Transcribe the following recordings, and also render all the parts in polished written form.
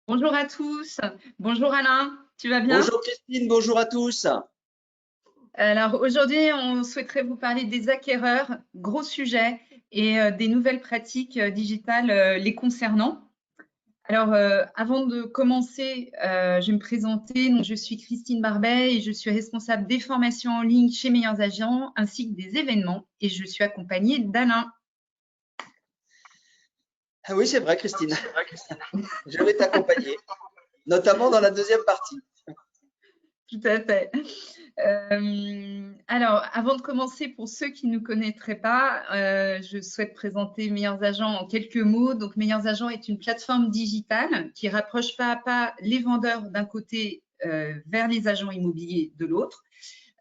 Bonjour à tous. Bonjour Alain, tu vas bien? Bonjour Christine, bonjour à tous. Alors aujourd'hui, on souhaiterait vous parler des acquéreurs, gros sujet, et des nouvelles pratiques digitales les concernant. Alors, avant de commencer, je vais me présenter. Donc, je suis Christine Barbet et je suis responsable des formations en ligne chez Meilleurs Agents ainsi que des événements. Et je suis accompagnée d'Alain. Ah oui, c'est vrai Christine, je vais t'accompagner, notamment dans la deuxième partie. Tout à fait. Alors, avant de commencer, pour ceux qui ne nous connaîtraient pas, je souhaite présenter Meilleurs Agents en quelques mots. Donc, Meilleurs Agents est une plateforme digitale qui rapproche pas à pas les vendeurs d'un côté vers les agents immobiliers de l'autre.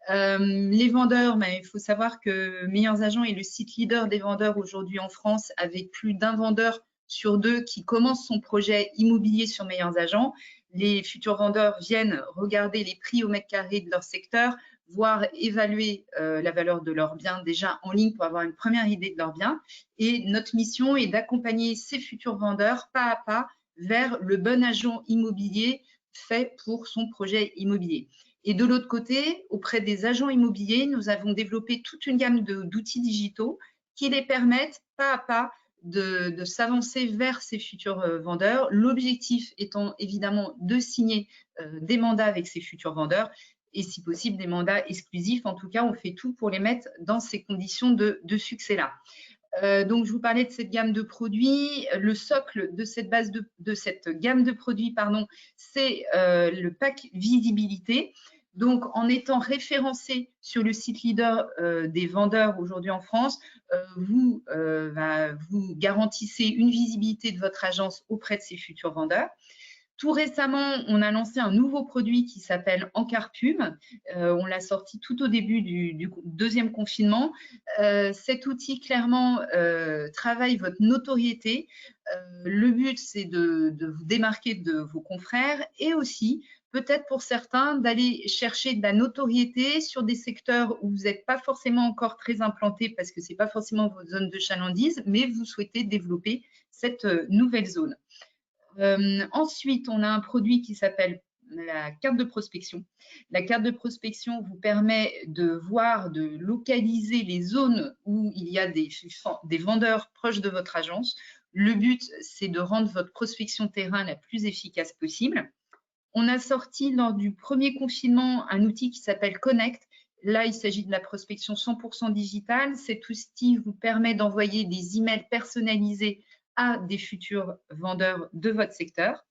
Les vendeurs, il faut savoir que Meilleurs Agents est le site leader des vendeurs aujourd'hui en France, avec plus d'un vendeur sur deux qui commence son projet immobilier sur Meilleurs Agents. Les futurs vendeurs viennent regarder les prix au mètre carré de leur secteur, voire évaluer la valeur de leurs biens déjà en ligne pour avoir une première idée de leurs biens. Et notre mission est d'accompagner ces futurs vendeurs pas à pas vers le bon agent immobilier fait pour son projet immobilier. Et de l'autre côté, auprès des agents immobiliers, nous avons développé toute une gamme d'outils digitaux qui les permettent pas à pas de s'avancer vers ces futurs vendeurs. L'objectif étant évidemment de signer des mandats avec ces futurs vendeurs et si possible des mandats exclusifs. En tout cas, on fait tout pour les mettre dans ces conditions de succès-là. Donc, je vous parlais de cette gamme de produits. Le socle de cette cette gamme de produits, pardon, c'est le pack visibilité. Donc, en étant référencé sur le site leader des vendeurs aujourd'hui en France, vous garantissez une visibilité de votre agence auprès de ces futurs vendeurs. Tout récemment, on a lancé un nouveau produit qui s'appelle Encart Pub. On l'a sorti tout au début du deuxième confinement. Cet outil, clairement, travaille votre notoriété. Le but, c'est de vous démarquer de vos confrères et aussi, peut-être pour certains, d'aller chercher de la notoriété sur des secteurs où vous n'êtes pas forcément encore très implanté parce que ce n'est pas forcément votre zone de chalandise, mais vous souhaitez développer cette nouvelle zone. Ensuite, on a un produit qui s'appelle la carte de prospection. La carte de prospection vous permet de voir, de localiser les zones où il y a des vendeurs proches de votre agence. Le but, c'est de rendre votre prospection terrain la plus efficace possible. On a sorti lors du premier confinement un outil qui s'appelle Connect. Là, il s'agit de la prospection 100% digitale. Cet outil vous permet d'envoyer des emails personnalisés à des futurs vendeurs de votre secteur.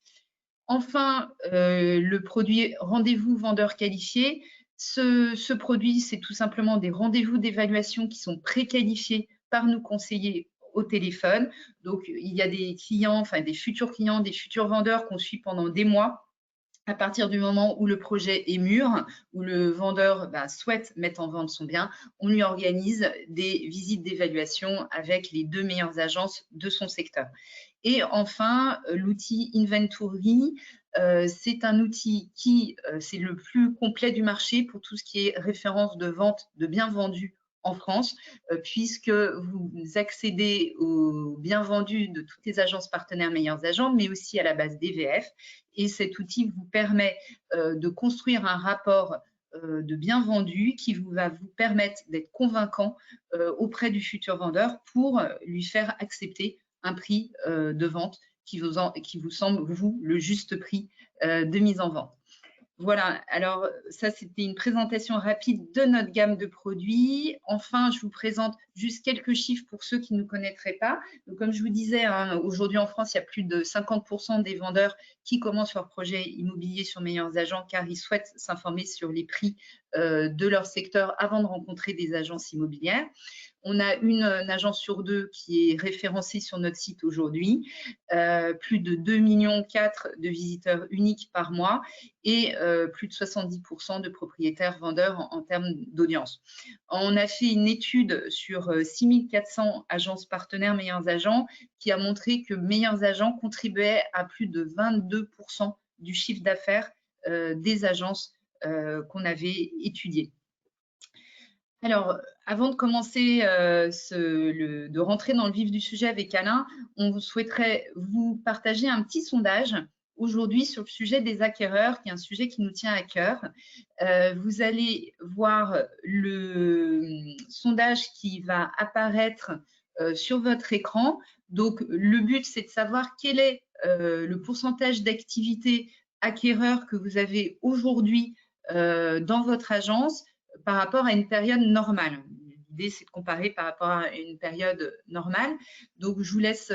Enfin, le produit rendez-vous vendeur qualifié. Ce produit, c'est tout simplement des rendez-vous d'évaluation qui sont préqualifiés par nos conseillers au téléphone. Donc, il y a des clients, enfin des futurs clients, des futurs vendeurs qu'on suit pendant des mois. À partir du moment où le projet est mûr, où le vendeur souhaite mettre en vente son bien, on lui organise des visites d'évaluation avec les deux meilleures agences de son secteur. Et enfin, l'outil Inventory, c'est un outil qui c'est le plus complet du marché pour tout ce qui est référence de vente de biens vendus en France, puisque vous accédez aux biens vendus de toutes les agences partenaires meilleurs agents, mais aussi à la base DVF. Et cet outil vous permet de construire un rapport de biens vendus qui va vous permettre d'être convaincant auprès du futur vendeur pour lui faire accepter un prix de vente qui vous semble, vous, le juste prix de mise en vente. Voilà, alors ça, c'était une présentation rapide de notre gamme de produits. Enfin, je vous présente juste quelques chiffres pour ceux qui ne nous connaîtraient pas. Donc, comme je vous disais, hein, aujourd'hui en France, il y a plus de 50% des vendeurs qui commencent leur projet immobilier sur Meilleurs Agents car ils souhaitent s'informer sur les prix de leur secteur avant de rencontrer des agences immobilières. On a une agence sur deux qui est référencée sur notre site aujourd'hui, plus de 2,4 millions de visiteurs uniques par mois et plus de 70% de propriétaires vendeurs en termes d'audience. On a fait une étude sur 6400 agences partenaires Meilleurs Agents qui a montré que Meilleurs Agents contribuaient à plus de 22% du chiffre d'affaires des agences qu'on avait étudiées. Alors, avant de commencer, de rentrer dans le vif du sujet avec Alain, on souhaiterait vous partager un petit sondage aujourd'hui sur le sujet des acquéreurs, qui est un sujet qui nous tient à cœur. Vous allez voir le sondage qui va apparaître sur votre écran. Donc, le but, c'est de savoir quel est le pourcentage d'activité acquéreur que vous avez aujourd'hui dans votre agence par rapport à une période normale. L'idée, c'est de comparer par rapport à une période normale. Donc, je vous laisse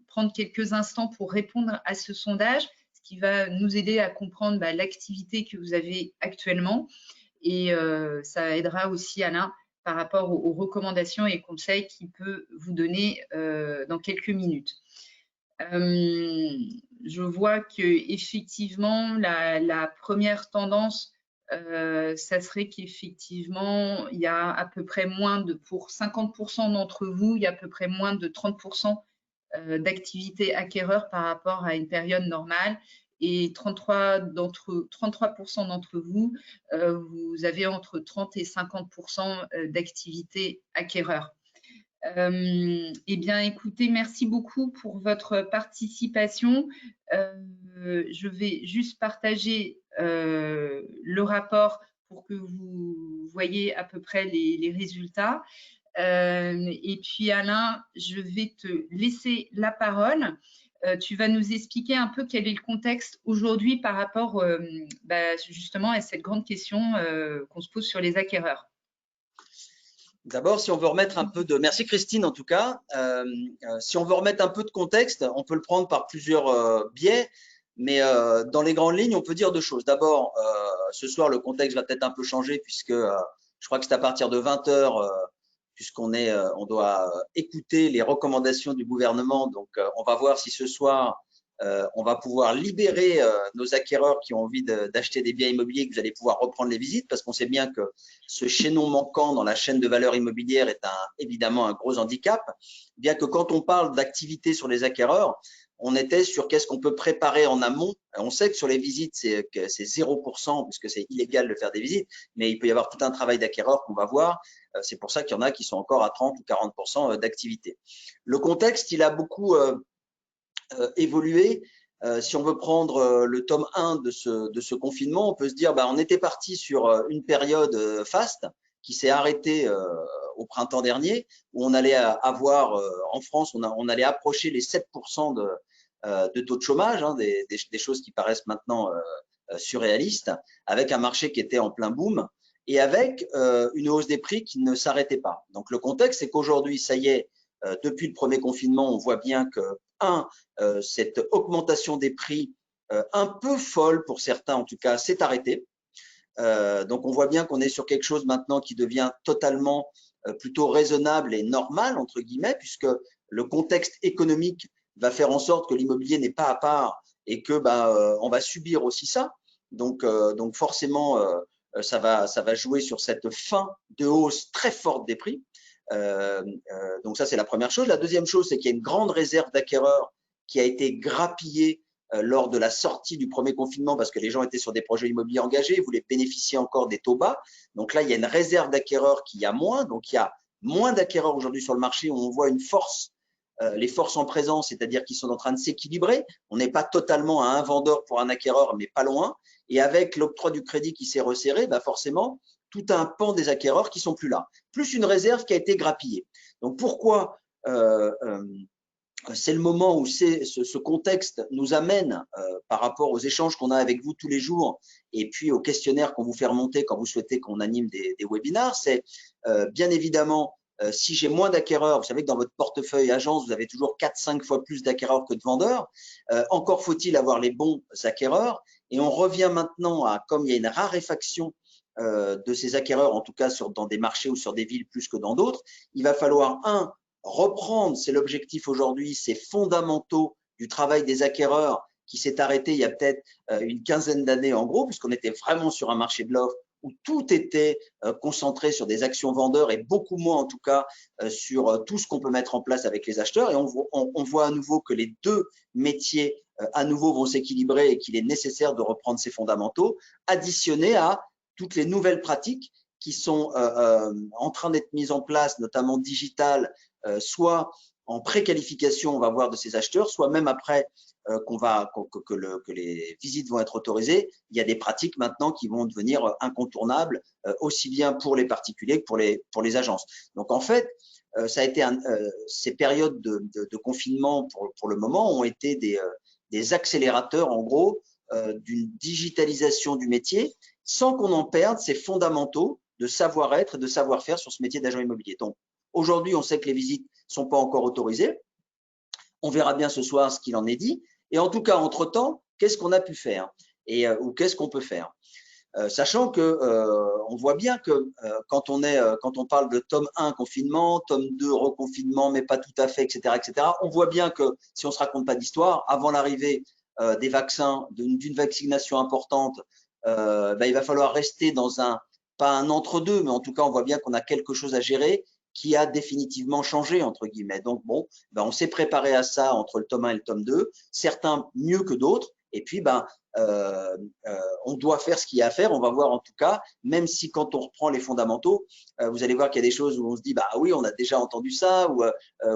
prendre quelques instants pour répondre à ce sondage, ce qui va nous aider à comprendre l'activité que vous avez actuellement. Et ça aidera aussi Alain par rapport aux recommandations et conseils qu'il peut vous donner dans quelques minutes. Je vois que effectivement la première tendance, ça serait qu'effectivement il y a à peu près moins de, pour 50% d'entre vous, il y a à peu près moins de 30% d'activité acquéreur par rapport à une période normale. Et 33% d'entre vous, vous avez entre 30 et 50% d'activité acquéreur. Eh bien, écoutez, merci beaucoup pour votre participation. Je vais juste partager le rapport pour que vous voyez à peu près les résultats. Et puis, Alain, je vais te laisser la parole. Tu vas nous expliquer un peu quel est le contexte aujourd'hui par rapport justement à cette grande question qu'on se pose sur les acquéreurs. D'abord, si on veut remettre un peu de… Merci Christine en tout cas. Si on veut remettre un peu de contexte, on peut le prendre par plusieurs biais, mais dans les grandes lignes, on peut dire deux choses. D'abord, ce soir, le contexte va peut-être un peu changer puisque je crois que c'est à partir de 20 h, puisqu'on on doit écouter les recommandations du gouvernement. Donc, on va voir si ce soir, on va pouvoir libérer nos acquéreurs qui ont envie d'acheter des biens immobiliers, que vous allez pouvoir reprendre les visites, parce qu'on sait bien que ce chaînon manquant dans la chaîne de valeur immobilière est évidemment un gros handicap, bien que quand on parle d'activité sur les acquéreurs, on était sur qu'est-ce qu'on peut préparer en amont. On sait que sur les visites, c'est 0%, puisque c'est illégal de faire des visites, mais il peut y avoir tout un travail d'acquéreur qu'on va voir. C'est pour ça qu'il y en a qui sont encore à 30 ou 40% d'activité. Le contexte, il a beaucoup évolué. Si on veut prendre le tome 1 de ce confinement, on peut se dire on était parti sur une période faste qui s'est arrêtée au printemps dernier, où on allait avoir en France, on allait approcher les 7% de taux de chômage, des choses qui paraissent maintenant surréalistes, avec un marché qui était en plein boom et avec une hausse des prix qui ne s'arrêtait pas. Donc le contexte, c'est qu'aujourd'hui, ça y est, depuis le premier confinement, on voit bien que cette augmentation des prix un peu folle pour certains en tout cas s'est arrêtée. Donc on voit bien qu'on est sur quelque chose maintenant qui devient totalement plutôt raisonnable et normal entre guillemets, puisque le contexte économique va faire en sorte que l'immobilier n'est pas à part et que on va subir aussi ça. Donc forcément ça va jouer sur cette fin de hausse très forte des prix. Donc ça, c'est la première chose. La deuxième chose, c'est qu'il y a une grande réserve d'acquéreurs qui a été grappillée lors de la sortie du premier confinement parce que les gens étaient sur des projets immobiliers engagés, voulaient bénéficier encore des taux bas. Donc là, il y a une réserve d'acquéreurs qui a moins. Donc il y a moins d'acquéreurs aujourd'hui sur le marché où on voit une force, les forces en présence, c'est-à-dire qu'ils sont en train de s'équilibrer. On n'est pas totalement à un vendeur pour un acquéreur, mais pas loin. Et avec l'octroi du crédit qui s'est resserré, forcément, tout un pan des acquéreurs qui sont plus là, plus une réserve qui a été grappillée. Donc pourquoi c'est le moment où ce contexte nous amène par rapport aux échanges qu'on a avec vous tous les jours et puis aux questionnaires qu'on vous fait remonter quand vous souhaitez qu'on anime des webinars, c'est bien évidemment si j'ai moins d'acquéreurs, vous savez que dans votre portefeuille agence, vous avez toujours 4-5 fois plus d'acquéreurs que de vendeurs, encore faut-il avoir les bons acquéreurs et on revient maintenant à, comme il y a une raréfaction de ces acquéreurs, en tout cas dans des marchés ou sur des villes plus que dans d'autres, il va falloir, reprendre, c'est l'objectif aujourd'hui, ces fondamentaux du travail des acquéreurs qui s'est arrêté il y a peut-être une quinzaine d'années en gros, puisqu'on était vraiment sur un marché de l'offre où tout était concentré sur des actions vendeurs et beaucoup moins en tout cas sur tout ce qu'on peut mettre en place avec les acheteurs. Et on voit à nouveau que les deux métiers à nouveau vont s'équilibrer et qu'il est nécessaire de reprendre ces fondamentaux, additionnés à toutes les nouvelles pratiques qui sont en train d'être mises en place, notamment digitales, soit en préqualification, on va voir, de ces acheteurs, soit même après que les visites vont être autorisées, il y a des pratiques maintenant qui vont devenir incontournables, aussi bien pour les particuliers que pour les agences. Donc en fait, ça a été ces périodes de confinement pour le moment ont été des accélérateurs en gros d'une digitalisation du métier sans qu'on en perde ses fondamentaux de savoir-être et de savoir-faire sur ce métier d'agent immobilier. Donc aujourd'hui, on sait que les visites ne sont pas encore autorisées. On verra bien ce soir ce qu'il en est dit. Et en tout cas, entre-temps, qu'est-ce qu'on a pu faire ou qu'est-ce qu'on peut faire, sachant que on voit bien que quand on parle de tome 1 confinement, tome 2 reconfinement, mais pas tout à fait, etc., on voit bien que si on se raconte pas d'histoire, avant l'arrivée des vaccins, d'une vaccination importante, il va falloir rester dans pas un entre-deux, mais en tout cas, on voit bien qu'on a quelque chose à gérer qui a définitivement changé, entre guillemets. Donc, bon, on s'est préparé à ça entre le tome 1 et le tome 2, certains mieux que d'autres, et puis, on doit faire ce qu'il y a à faire. On va voir en tout cas, même si quand on reprend les fondamentaux, vous allez voir qu'il y a des choses où on se dit, oui, on a déjà entendu ça, ou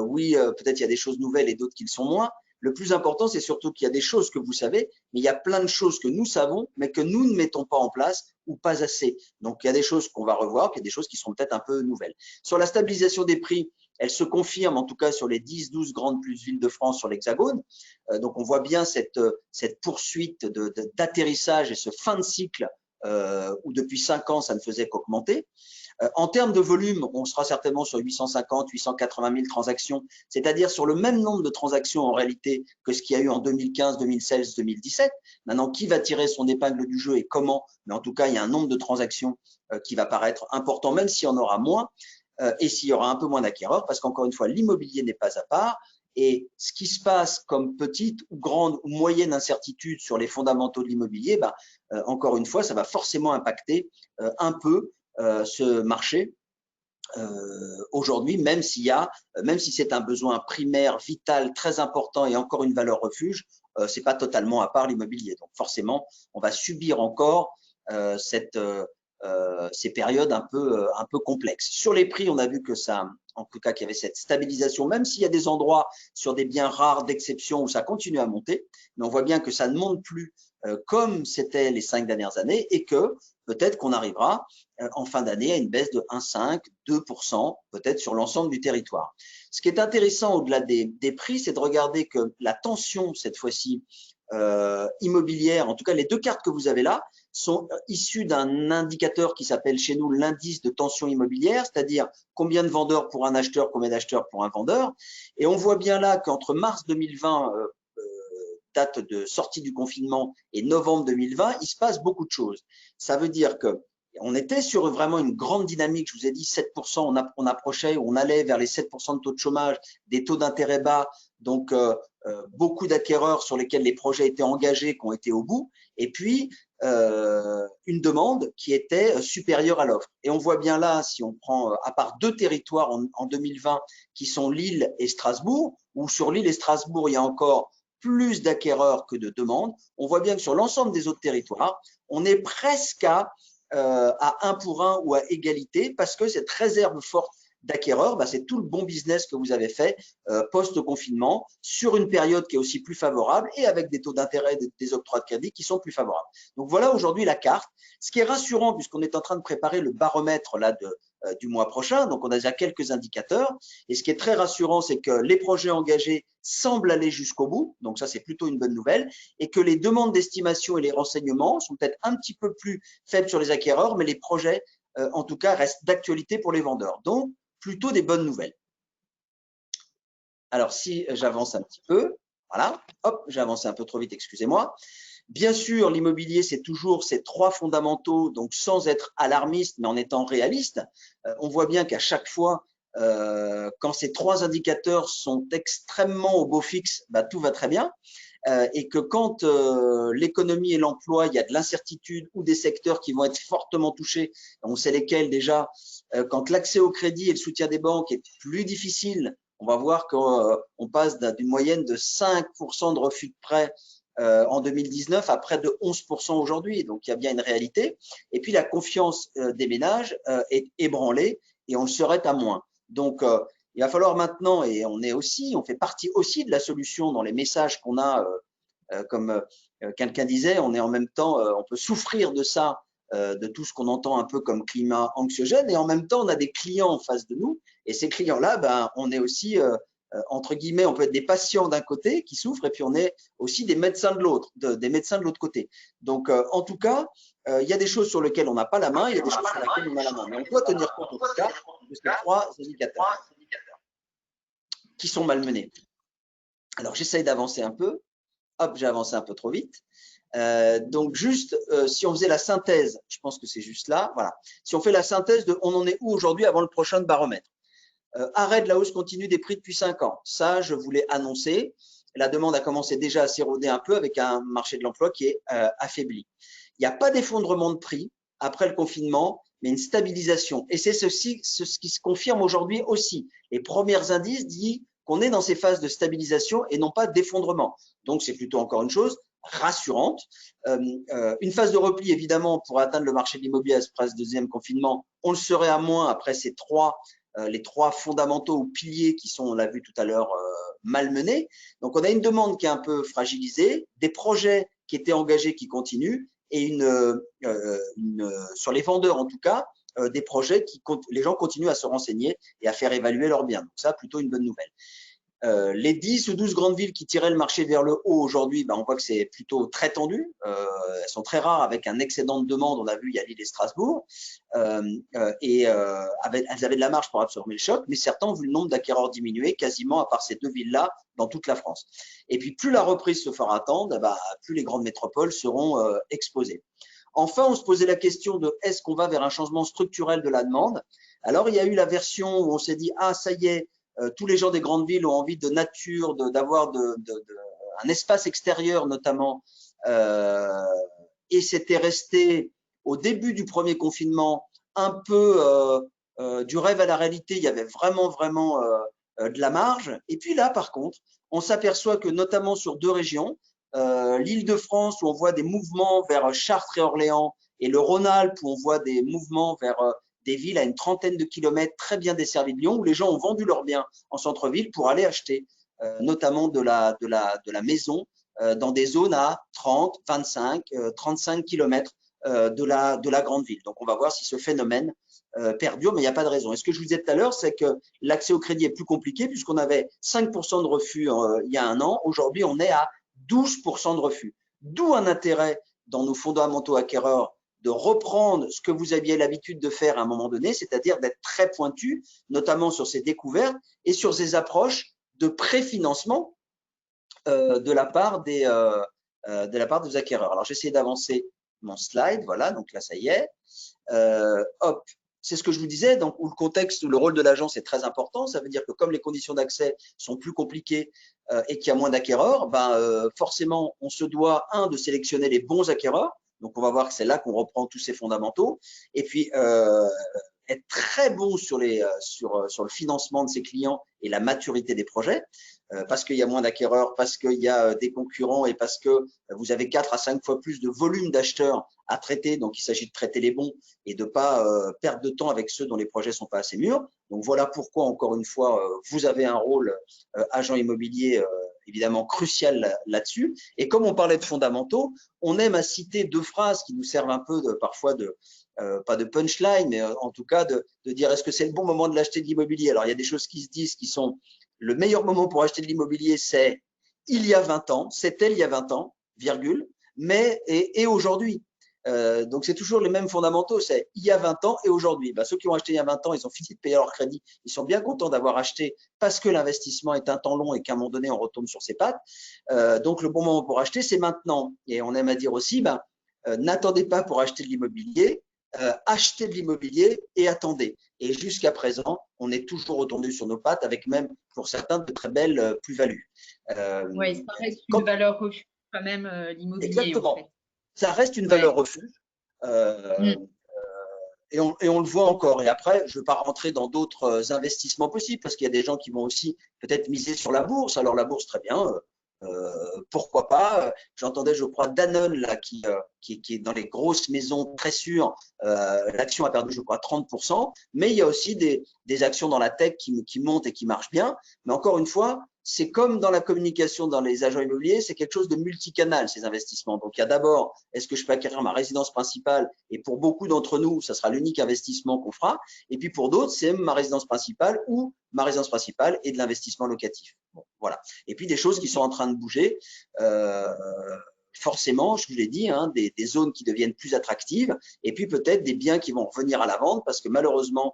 oui, peut-être il y a des choses nouvelles et d'autres qui le sont moins. Le plus important, c'est surtout qu'il y a des choses que vous savez, mais il y a plein de choses que nous savons, mais que nous ne mettons pas en place ou pas assez. Donc, il y a des choses qu'on va revoir, puis il y a des choses qui seront peut-être un peu nouvelles. Sur la stabilisation des prix, elle se confirme en tout cas sur les 10-12 grandes plus villes de France sur l'Hexagone. Donc, on voit bien cette poursuite d'atterrissage et ce fin de cycle où depuis 5 ans, ça ne faisait qu'augmenter. En termes de volume, on sera certainement sur 850, 880 000 transactions, c'est-à-dire sur le même nombre de transactions en réalité que ce qu'il y a eu en 2015, 2016, 2017. Maintenant, qui va tirer son épingle du jeu et comment? Mais en tout cas, il y a un nombre de transactions qui va paraître important, même s'il y en aura moins et s'il y aura un peu moins d'acquéreurs, parce qu'encore une fois, l'immobilier n'est pas à part. Et ce qui se passe comme petite ou grande ou moyenne incertitude sur les fondamentaux de l'immobilier, encore une fois, ça va forcément impacter un peu ce marché aujourd'hui, même si c'est un besoin primaire, vital, très important et encore une valeur refuge, c'est pas totalement à part l'immobilier. Donc forcément, on va subir encore ces périodes un peu complexes. Sur les prix, on a vu que ça, en tout cas, qu'il y avait cette stabilisation, même s'il y a des endroits sur des biens rares d'exception où ça continue à monter, mais on voit bien que ça ne monte plus comme c'était les 5 dernières années et que peut-être qu'on arrivera en fin d'année à une baisse de 1,5, 2%, peut-être sur l'ensemble du territoire. Ce qui est intéressant au-delà des prix, c'est de regarder que la tension, cette fois-ci, immobilière, en tout cas les deux cartes que vous avez là, sont issues d'un indicateur qui s'appelle chez nous l'indice de tension immobilière, c'est-à-dire combien de vendeurs pour un acheteur, combien d'acheteurs pour un vendeur. Et on voit bien là qu'entre mars 2020, date de sortie du confinement, et novembre 2020, il se passe beaucoup de choses. Ça veut dire que on était sur vraiment une grande dynamique, je vous ai dit 7%, on approchait, on allait vers les 7% de taux de chômage, des taux d'intérêt bas, donc beaucoup d'acquéreurs sur lesquels les projets étaient engagés, qui ont été au bout, et puis une demande qui était supérieure à l'offre. Et on voit bien là, si on prend à part 2 territoires en 2020, qui sont Lille et Strasbourg, où sur Lille et Strasbourg, il y a encore plus d'acquéreurs que de demandes, on voit bien que sur l'ensemble des autres territoires, on est presque à 1 pour 1 ou à égalité, parce que cette réserve forte d'acquéreurs, c'est tout le bon business que vous avez fait post-confinement sur une période qui est aussi plus favorable et avec des taux d'intérêt des octrois de crédit qui sont plus favorables. Donc voilà aujourd'hui la carte. Ce qui est rassurant, puisqu'on est en train de préparer le baromètre là du mois prochain, donc on a déjà quelques indicateurs. Et ce qui est très rassurant, c'est que les projets engagés semblent aller jusqu'au bout, donc ça c'est plutôt une bonne nouvelle, et que les demandes d'estimation et les renseignements sont peut-être un petit peu plus faibles sur les acquéreurs, mais les projets en tout cas restent d'actualité pour les vendeurs. Donc plutôt des bonnes nouvelles. Alors si j'avance un petit peu, voilà, hop, j'ai avancé un peu trop vite, excusez-moi. Bien sûr, l'immobilier, c'est toujours ces 3 fondamentaux, donc sans être alarmiste, mais en étant réaliste. On voit bien qu'à chaque fois, quand ces 3 indicateurs sont extrêmement au beau fixe, tout va très bien. Et que quand l'économie et l'emploi, il y a de l'incertitude ou des secteurs qui vont être fortement touchés, on sait lesquels déjà, quand l'accès au crédit et le soutien des banques est plus difficile, on va voir qu'on passe d'une moyenne de 5% de refus de prêt en 2019 à près de 11% aujourd'hui. Donc, il y a bien une réalité. Et puis, la confiance des ménages est ébranlée et on le serait à moins. Donc, il va falloir maintenant, et on fait partie aussi de la solution dans les messages qu'on a Comme quelqu'un disait, on est en même temps, on peut souffrir de ça, de tout ce qu'on entend un peu comme climat anxiogène, et en même temps, on a des clients en face de nous, et ces clients-là, ben, on est aussi, entre guillemets, on peut être des patients d'un côté qui souffrent, et puis on est aussi des médecins de l'autre, des médecins de l'autre côté. Donc, en tout cas, il y a des choses sur lesquelles on n'a pas la main, il y a des choses sur lesquelles on a la main. Mais on doit tenir compte, en tout cas, de ces 3 indicateurs qui sont malmenés. Alors, j'essaye d'avancer un peu. Hop, j'ai avancé un peu trop vite. Donc, juste, si on faisait la synthèse, je pense que c'est juste là, voilà. Si on fait la synthèse de on en est où aujourd'hui avant le prochain baromètre. Arrêt de la hausse continue des prix depuis 5 ans. Ça, je voulais annoncer. La demande a commencé déjà à s'éroder un peu avec un marché de l'emploi qui est affaibli. Il n'y a pas d'effondrement de prix après le confinement, mais une stabilisation. Et c'est ce qui se confirme aujourd'hui aussi. Les premiers indices disent qu'on est dans ces phases de stabilisation et non pas d'effondrement. Donc, c'est plutôt encore une chose rassurante. Une phase de repli, évidemment, pour atteindre le marché de l'immobilier après ce deuxième confinement, on le serait à moins après ces les 3 fondamentaux ou piliers qui sont, on l'a vu tout à l'heure, malmenés. Donc, on a une demande qui est un peu fragilisée, des projets qui étaient engagés qui continuent, et sur les vendeurs en tout cas, des projets les gens continuent à se renseigner et à faire évaluer leurs biens. Donc ça, plutôt une bonne nouvelle. Les 10 ou 12 grandes villes qui tiraient le marché vers le haut aujourd'hui, ben on voit que c'est plutôt très tendu. Elles sont très rares avec un excédent de demande. On a vu, il y a Lille et Strasbourg. Elles avaient de la marge pour absorber le choc, mais certains ont vu le nombre d'acquéreurs diminuer quasiment à part ces 2 villes-là dans toute la France. Et puis, plus la reprise se fera attendre, ben, plus les grandes métropoles seront exposées. Enfin, on se posait la question de est-ce qu'on va vers un changement structurel de la demande? Alors, il y a eu la version où on s'est dit, ah, ça y est, tous les gens des grandes villes ont envie de nature, d'avoir un espace extérieur notamment, et c'était resté au début du premier confinement un peu du rêve à la réalité. Il y avait vraiment de la marge. Et puis là, par contre, on s'aperçoit que notamment sur 2 régions, l'Île-de-France où on voit des mouvements vers Chartres et Orléans, et le Rhône-Alpes où on voit des mouvements vers des villes à une trentaine de kilomètres très bien desservies de Lyon, où les gens ont vendu leurs biens en centre-ville pour aller acheter notamment de la maison dans des zones à 30, 25, 35 kilomètres de la grande ville. Donc, on va voir si ce phénomène perdure, mais il n'y a pas de raison. Et ce que je vous disais tout à l'heure, c'est que l'accès au crédit est plus compliqué puisqu'on avait 5% de refus il y a un an. Aujourd'hui, on est à 12% de refus. D'où un intérêt dans nos fondamentaux acquéreurs de reprendre ce que vous aviez l'habitude de faire à un moment donné, c'est-à-dire d'être très pointu, notamment sur ces découvertes et sur ces approches de préfinancement de la part des acquéreurs. Alors, j'essaie d'avancer mon slide. Voilà, donc là, ça y est. Hop, c'est ce que je vous disais, donc où le contexte, le rôle de l'agence est très important. Ça veut dire que comme les conditions d'accès sont plus compliquées et qu'il y a moins d'acquéreurs, forcément, on se doit, de sélectionner les bons acquéreurs. Donc, on va voir que c'est là qu'on reprend tous ces fondamentaux. Et puis, être très bon sur le financement de ses clients et la maturité des projets, parce qu'il y a moins d'acquéreurs, parce qu'il y a des concurrents et parce que vous avez 4 à 5 fois plus de volume d'acheteurs à traiter. Donc, il s'agit de traiter les bons et de ne pas perdre de temps avec ceux dont les projets ne sont pas assez mûrs. Donc, voilà pourquoi, encore une fois, vous avez un rôle agent immobilier évidemment crucial là-dessus. Et comme on parlait de fondamentaux, on aime à citer 2 phrases qui nous servent un peu parfois pas de punchline, mais en tout cas de dire est-ce que c'est le bon moment de l'acheter de l'immobilier. Alors, il y a des choses qui se disent qui sont le meilleur moment pour acheter de l'immobilier, c'est il y a 20 ans, c'était il y a 20 ans, virgule, mais et aujourd'hui. Donc, c'est toujours les mêmes fondamentaux, c'est il y a 20 ans et aujourd'hui. Ceux qui ont acheté il y a 20 ans, ils ont fini de payer leur crédit, ils sont bien contents d'avoir acheté parce que l'investissement est un temps long et qu'à un moment donné, on retombe sur ses pattes. Donc, le bon moment pour acheter, c'est maintenant. Et on aime à dire aussi, n'attendez pas pour acheter de l'immobilier, achetez de l'immobilier et attendez. Et jusqu'à présent, on est toujours retourné sur nos pattes avec même, pour certains, de très belles plus-values. Oui, ça reste une valeur refuge quand même, l'immobilier. Exactement. En fait. Ça reste une valeur refuge. Et on le voit encore. Et après, je ne veux pas rentrer dans d'autres investissements possibles parce qu'il y a des gens qui vont aussi peut-être miser sur la bourse. Alors, la bourse, très bien. Pourquoi pas? J'entendais, je crois, Danone là, qui est dans les grosses maisons très sûres. L'action a perdu, je crois, 30%. Mais il y a aussi des actions dans la tech qui montent et qui marchent bien. Mais encore une fois, c'est comme dans la communication dans les agents immobiliers, c'est quelque chose de multicanal, ces investissements. Donc, il y a d'abord, est-ce que je peux acquérir ma résidence principale? Et pour beaucoup d'entre nous, ça sera l'unique investissement qu'on fera. Et puis pour d'autres, c'est ma résidence principale ou ma résidence principale et de l'investissement locatif. Bon, voilà. Et puis des choses qui sont en train de bouger. Forcément, je vous l'ai dit, hein, des zones qui deviennent plus attractives et puis peut-être des biens qui vont revenir à la vente parce que malheureusement,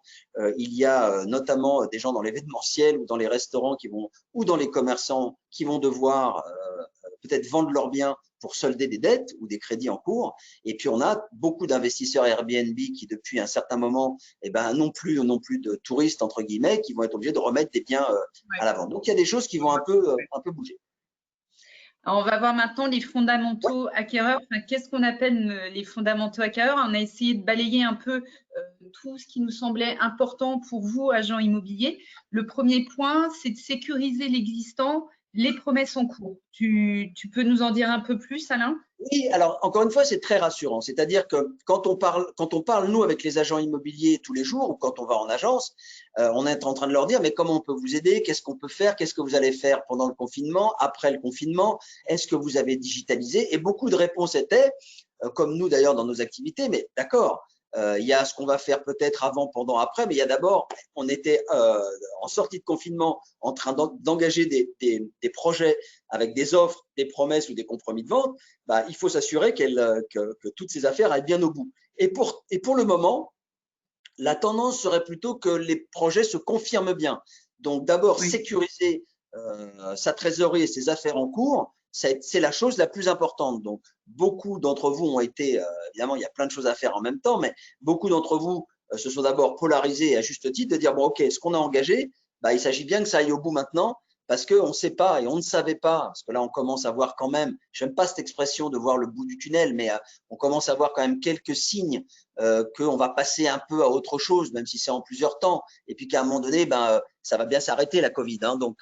il y a notamment des gens dans l'événementiel ou dans les restaurants qui vont ou dans les commerçants qui vont devoir peut-être vendre leurs biens pour solder des dettes ou des crédits en cours. Et puis, on a beaucoup d'investisseurs Airbnb qui, depuis un certain moment, n'ont plus de touristes, entre guillemets, qui vont être obligés de remettre des biens à la vente. Donc, il y a des choses qui vont un peu bouger. Alors, on va voir maintenant les fondamentaux acquéreurs. Enfin, qu'est-ce qu'on appelle les fondamentaux acquéreurs? On a essayé de balayer un peu tout ce qui nous semblait important pour vous, agents immobiliers. Le premier point, c'est de sécuriser l'existant, les promesses en cours. Tu peux nous en dire un peu plus, Alain? Oui, alors encore une fois, c'est très rassurant. C'est-à-dire que quand on parle, nous, avec les agents immobiliers tous les jours ou quand on va en agence, on est en train de leur dire, mais comment on peut vous aider? Qu'est-ce qu'on peut faire? Qu'est-ce que vous allez faire pendant le confinement, après le confinement? Est-ce que vous avez digitalisé? Et beaucoup de réponses étaient, comme nous d'ailleurs dans nos activités, mais d'accord, il y a ce qu'on va faire peut-être avant, pendant, après, mais il y a d'abord, on était en sortie de confinement en train d'engager des projets avec des offres, des promesses ou des compromis de vente. Bah, il faut s'assurer que toutes ces affaires aillent bien au bout. Et pour le moment, la tendance serait plutôt que les projets se confirment bien. Donc d'abord, sécuriser sa trésorerie et ses affaires en cours, c'est la chose la plus importante. Donc beaucoup d'entre vous ont été, évidemment, il y a plein de choses à faire en même temps, mais beaucoup d'entre vous se sont d'abord polarisés à juste titre de dire, bon, ok, ce qu'on a engagé, bah, il s'agit bien que ça aille au bout maintenant, parce qu'on ne sait pas et on ne savait pas, parce que là, on commence à voir quand même, je n'aime pas cette expression de voir le bout du tunnel, mais on commence à voir quand même quelques signes qu'on va passer un peu à autre chose, même si c'est en plusieurs temps, et puis qu'à un moment donné, ben, ça va bien s'arrêter la Covid. Hein, donc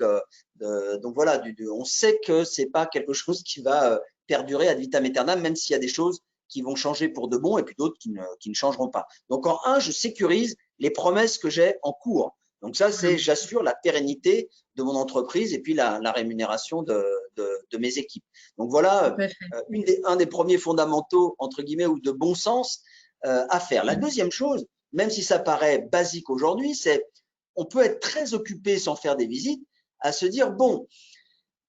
voilà, on sait que c'est pas quelque chose qui va perdurer ad vitam aeternam, même s'il y a des choses qui vont changer pour de bon et puis d'autres qui ne changeront pas. Donc en un, je sécurise les promesses que j'ai en cours. Donc ça, c'est j'assure la pérennité de mon entreprise et puis la rémunération de mes équipes. Donc voilà un des premiers fondamentaux, entre guillemets, ou de bon sens à faire. La deuxième chose, même si ça paraît basique aujourd'hui, c'est on peut être très occupé sans faire des visites à se dire, bon,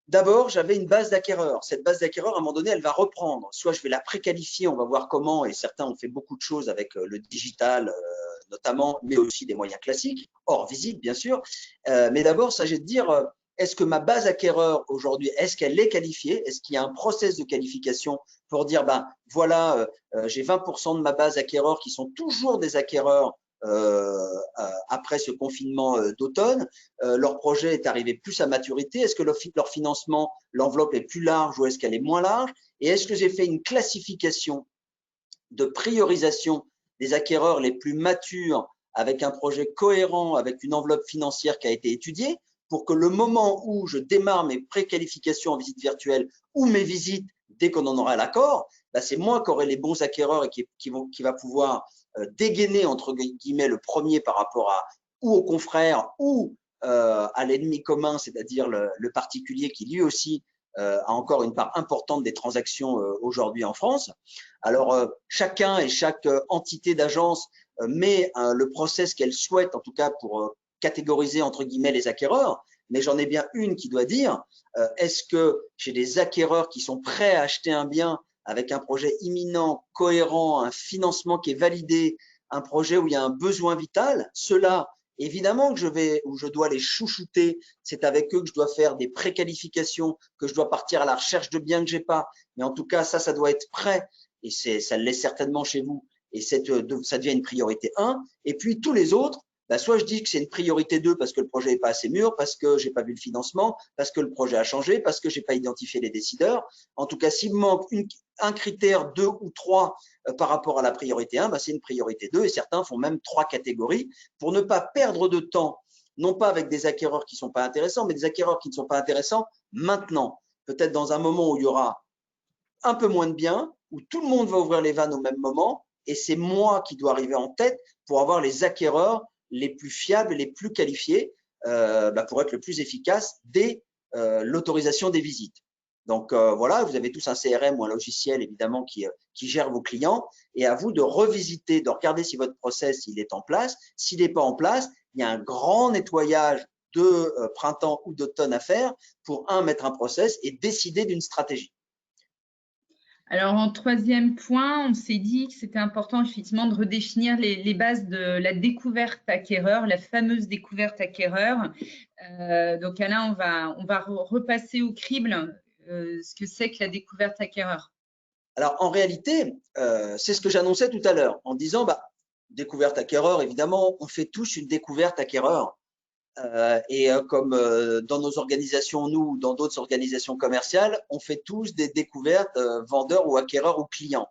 d'abord, j'avais une base d'acquéreurs. Cette base d'acquéreurs, à un moment donné, elle va reprendre. Soit je vais la préqualifier, on va voir comment, et certains ont fait beaucoup de choses avec le digital, notamment, mais aussi des moyens classiques, hors visite, bien sûr. Mais d'abord, il s'agit de dire, est-ce que ma base acquéreur aujourd'hui, est-ce qu'elle est qualifiée? Est-ce qu'il y a un process de qualification pour dire, ben voilà, j'ai 20% de ma base acquéreur qui sont toujours des acquéreurs après ce confinement d'automne, leur projet est arrivé plus à maturité. Est-ce que leur financement, l'enveloppe est plus large ou est-ce qu'elle est moins large? Et est-ce que j'ai fait une classification de priorisation des acquéreurs les plus matures avec un projet cohérent, avec une enveloppe financière qui a été étudiée pour que le moment où je démarre mes préqualifications en visite virtuelle ou mes visites, dès qu'on en aura l'accord, bah c'est moi qui aurai les bons acquéreurs et qui va pouvoir dégainer entre guillemets le premier par rapport ou au confrère ou à l'ennemi commun, c'est-à-dire le particulier qui lui aussi a encore une part importante des transactions aujourd'hui en France. Alors, chacun et chaque entité d'agence met le process qu'elle souhaite, en tout cas pour catégoriser entre guillemets les acquéreurs, mais j'en ai bien une qui doit dire, est-ce que j'ai des acquéreurs qui sont prêts à acheter un bien avec un projet imminent, cohérent, un financement qui est validé, un projet où il y a un besoin vital? Ceux-là, évidemment que je dois les chouchouter, c'est avec eux que je dois faire des préqualifications, que je dois partir à la recherche de biens que j'ai pas, mais en tout cas, ça doit être prêt, et ça l'est certainement chez vous, et ça devient une priorité 1, et puis tous les autres, bah, soit je dis que c'est une priorité 2 parce que le projet n'est pas assez mûr, parce que j'ai pas vu le financement, parce que le projet a changé, parce que j'ai pas identifié les décideurs. En tout cas, s'il me manque un critère 2 ou 3 par rapport à la priorité 1, bah, c'est une priorité 2 et certains font même 3 catégories pour ne pas perdre de temps, non pas avec des acquéreurs qui ne sont pas intéressants, mais des acquéreurs qui ne sont pas intéressants maintenant. Peut-être dans un moment où il y aura un peu moins de biens, où tout le monde va ouvrir les vannes au même moment et c'est moi qui dois arriver en tête pour avoir les acquéreurs les plus fiables, les plus qualifiés pour être le plus efficace dès l'autorisation des visites. Donc voilà, vous avez tous un CRM ou un logiciel évidemment qui gère vos clients, et à vous de revisiter, de regarder si votre process il est en place. S'il n'est pas en place, il y a un grand nettoyage de printemps ou d'automne à faire pour mettre un process et décider d'une stratégie. Alors, en troisième point, on s'est dit que c'était important effectivement de redéfinir les bases de la découverte acquéreur, la fameuse découverte acquéreur. Donc Alain, on va repasser au crible ce que c'est que la découverte acquéreur. Alors, en réalité, c'est ce que j'annonçais tout à l'heure en disant, découverte acquéreur, évidemment, on fait tous une découverte acquéreur. Comme dans nos organisations, nous, dans d'autres organisations commerciales, on fait tous des découvertes vendeurs ou acquéreurs ou clients.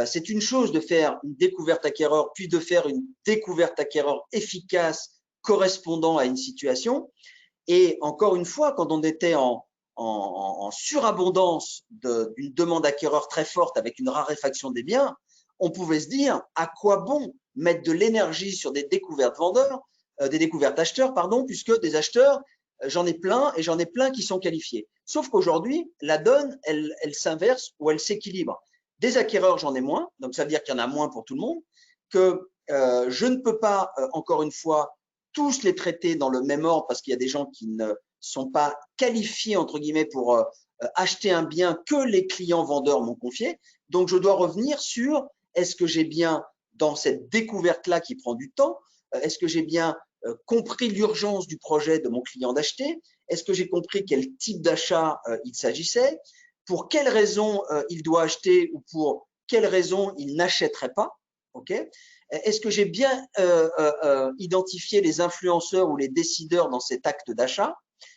C'est une chose de faire une découverte acquéreur, puis de faire une découverte acquéreur efficace correspondant à une situation. Et encore une fois, quand on était en surabondance d'une demande acquéreur très forte avec une raréfaction des biens, on pouvait se dire à quoi bon mettre de l'énergie sur des découvertes vendeurs, des découvertes acheteurs, pardon, puisque des acheteurs, j'en ai plein et j'en ai plein qui sont qualifiés. Sauf qu'aujourd'hui, la donne, elle s'inverse ou elle s'équilibre. Des acquéreurs, j'en ai moins, donc ça veut dire qu'il y en a moins pour tout le monde, que je ne peux pas, encore une fois, tous les traiter dans le même ordre parce qu'il y a des gens qui ne sont pas qualifiés, entre guillemets, pour acheter un bien que les clients vendeurs m'ont confié. Donc, je dois revenir sur est-ce que j'ai bien, dans cette découverte-là qui prend du temps, est-ce que j'ai bien compris l'urgence du projet de mon client d'acheter? Est-ce que j'ai compris quel type d'achat il s'agissait? Pour quelles raisons il doit acheter ou pour quelles raisons il n'achèterait pas? Okay. Est-ce que j'ai bien identifié les influenceurs ou les décideurs dans cet acte d'achat?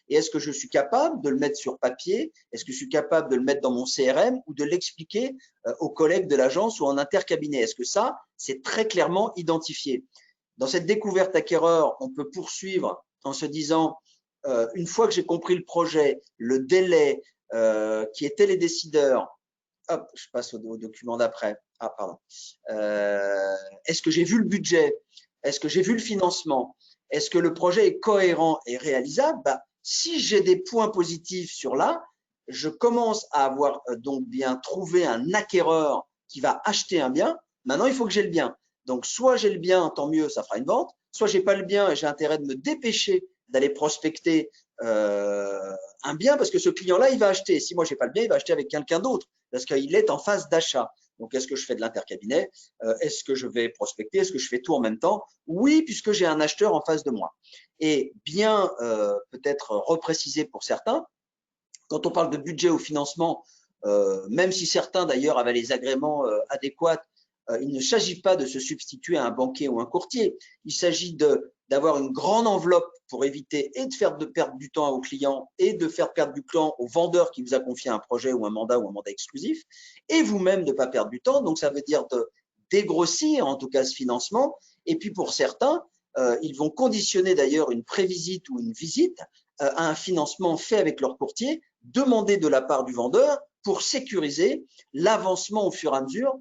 Et est-ce que je suis capable de le mettre sur papier? Est-ce que je suis capable de le mettre dans mon CRM ou de l'expliquer aux collègues de l'agence ou en intercabinet? Est-ce que ça, c'est très clairement identifié? Dans cette découverte acquéreur, on peut poursuivre en se disant, une fois que j'ai compris le projet, le délai, qui étaient les décideurs, hop, je passe au document d'après. Ah, pardon. Est-ce que j'ai vu le budget? Est-ce que j'ai vu le financement? Est-ce que le projet est cohérent et réalisable? Si j'ai des points positifs sur là, je commence à avoir donc bien trouvé un acquéreur qui va acheter un bien. Maintenant, il faut que j'ai le bien. Donc, soit j'ai le bien, tant mieux, ça fera une vente. Soit j'ai pas le bien et j'ai intérêt de me dépêcher d'aller prospecter un bien parce que ce client-là, il va acheter. Si moi, j'ai pas le bien, il va acheter avec quelqu'un d'autre parce qu'il est en phase d'achat. Donc, est-ce que je fais de l'intercabinet? Est-ce que je vais prospecter? Est-ce que je fais tout en même temps? Oui, puisque j'ai un acheteur en face de moi. Et bien peut-être repréciser pour certains, quand on parle de budget ou financement, même si certains d'ailleurs avaient les agréments adéquats, il ne s'agit pas de se substituer à un banquier ou un courtier. Il s'agit d'avoir une grande enveloppe pour éviter et de perdre du temps aux clients et de faire perdre du temps au vendeur qui vous a confié un projet ou un mandat exclusif, et vous-même de ne pas perdre du temps. Donc, ça veut dire de dégrossir en tout cas ce financement. Et puis pour certains, ils vont conditionner d'ailleurs une prévisite ou une visite à un financement fait avec leur courtier, demandé de la part du vendeur pour sécuriser l'avancement au fur et à mesure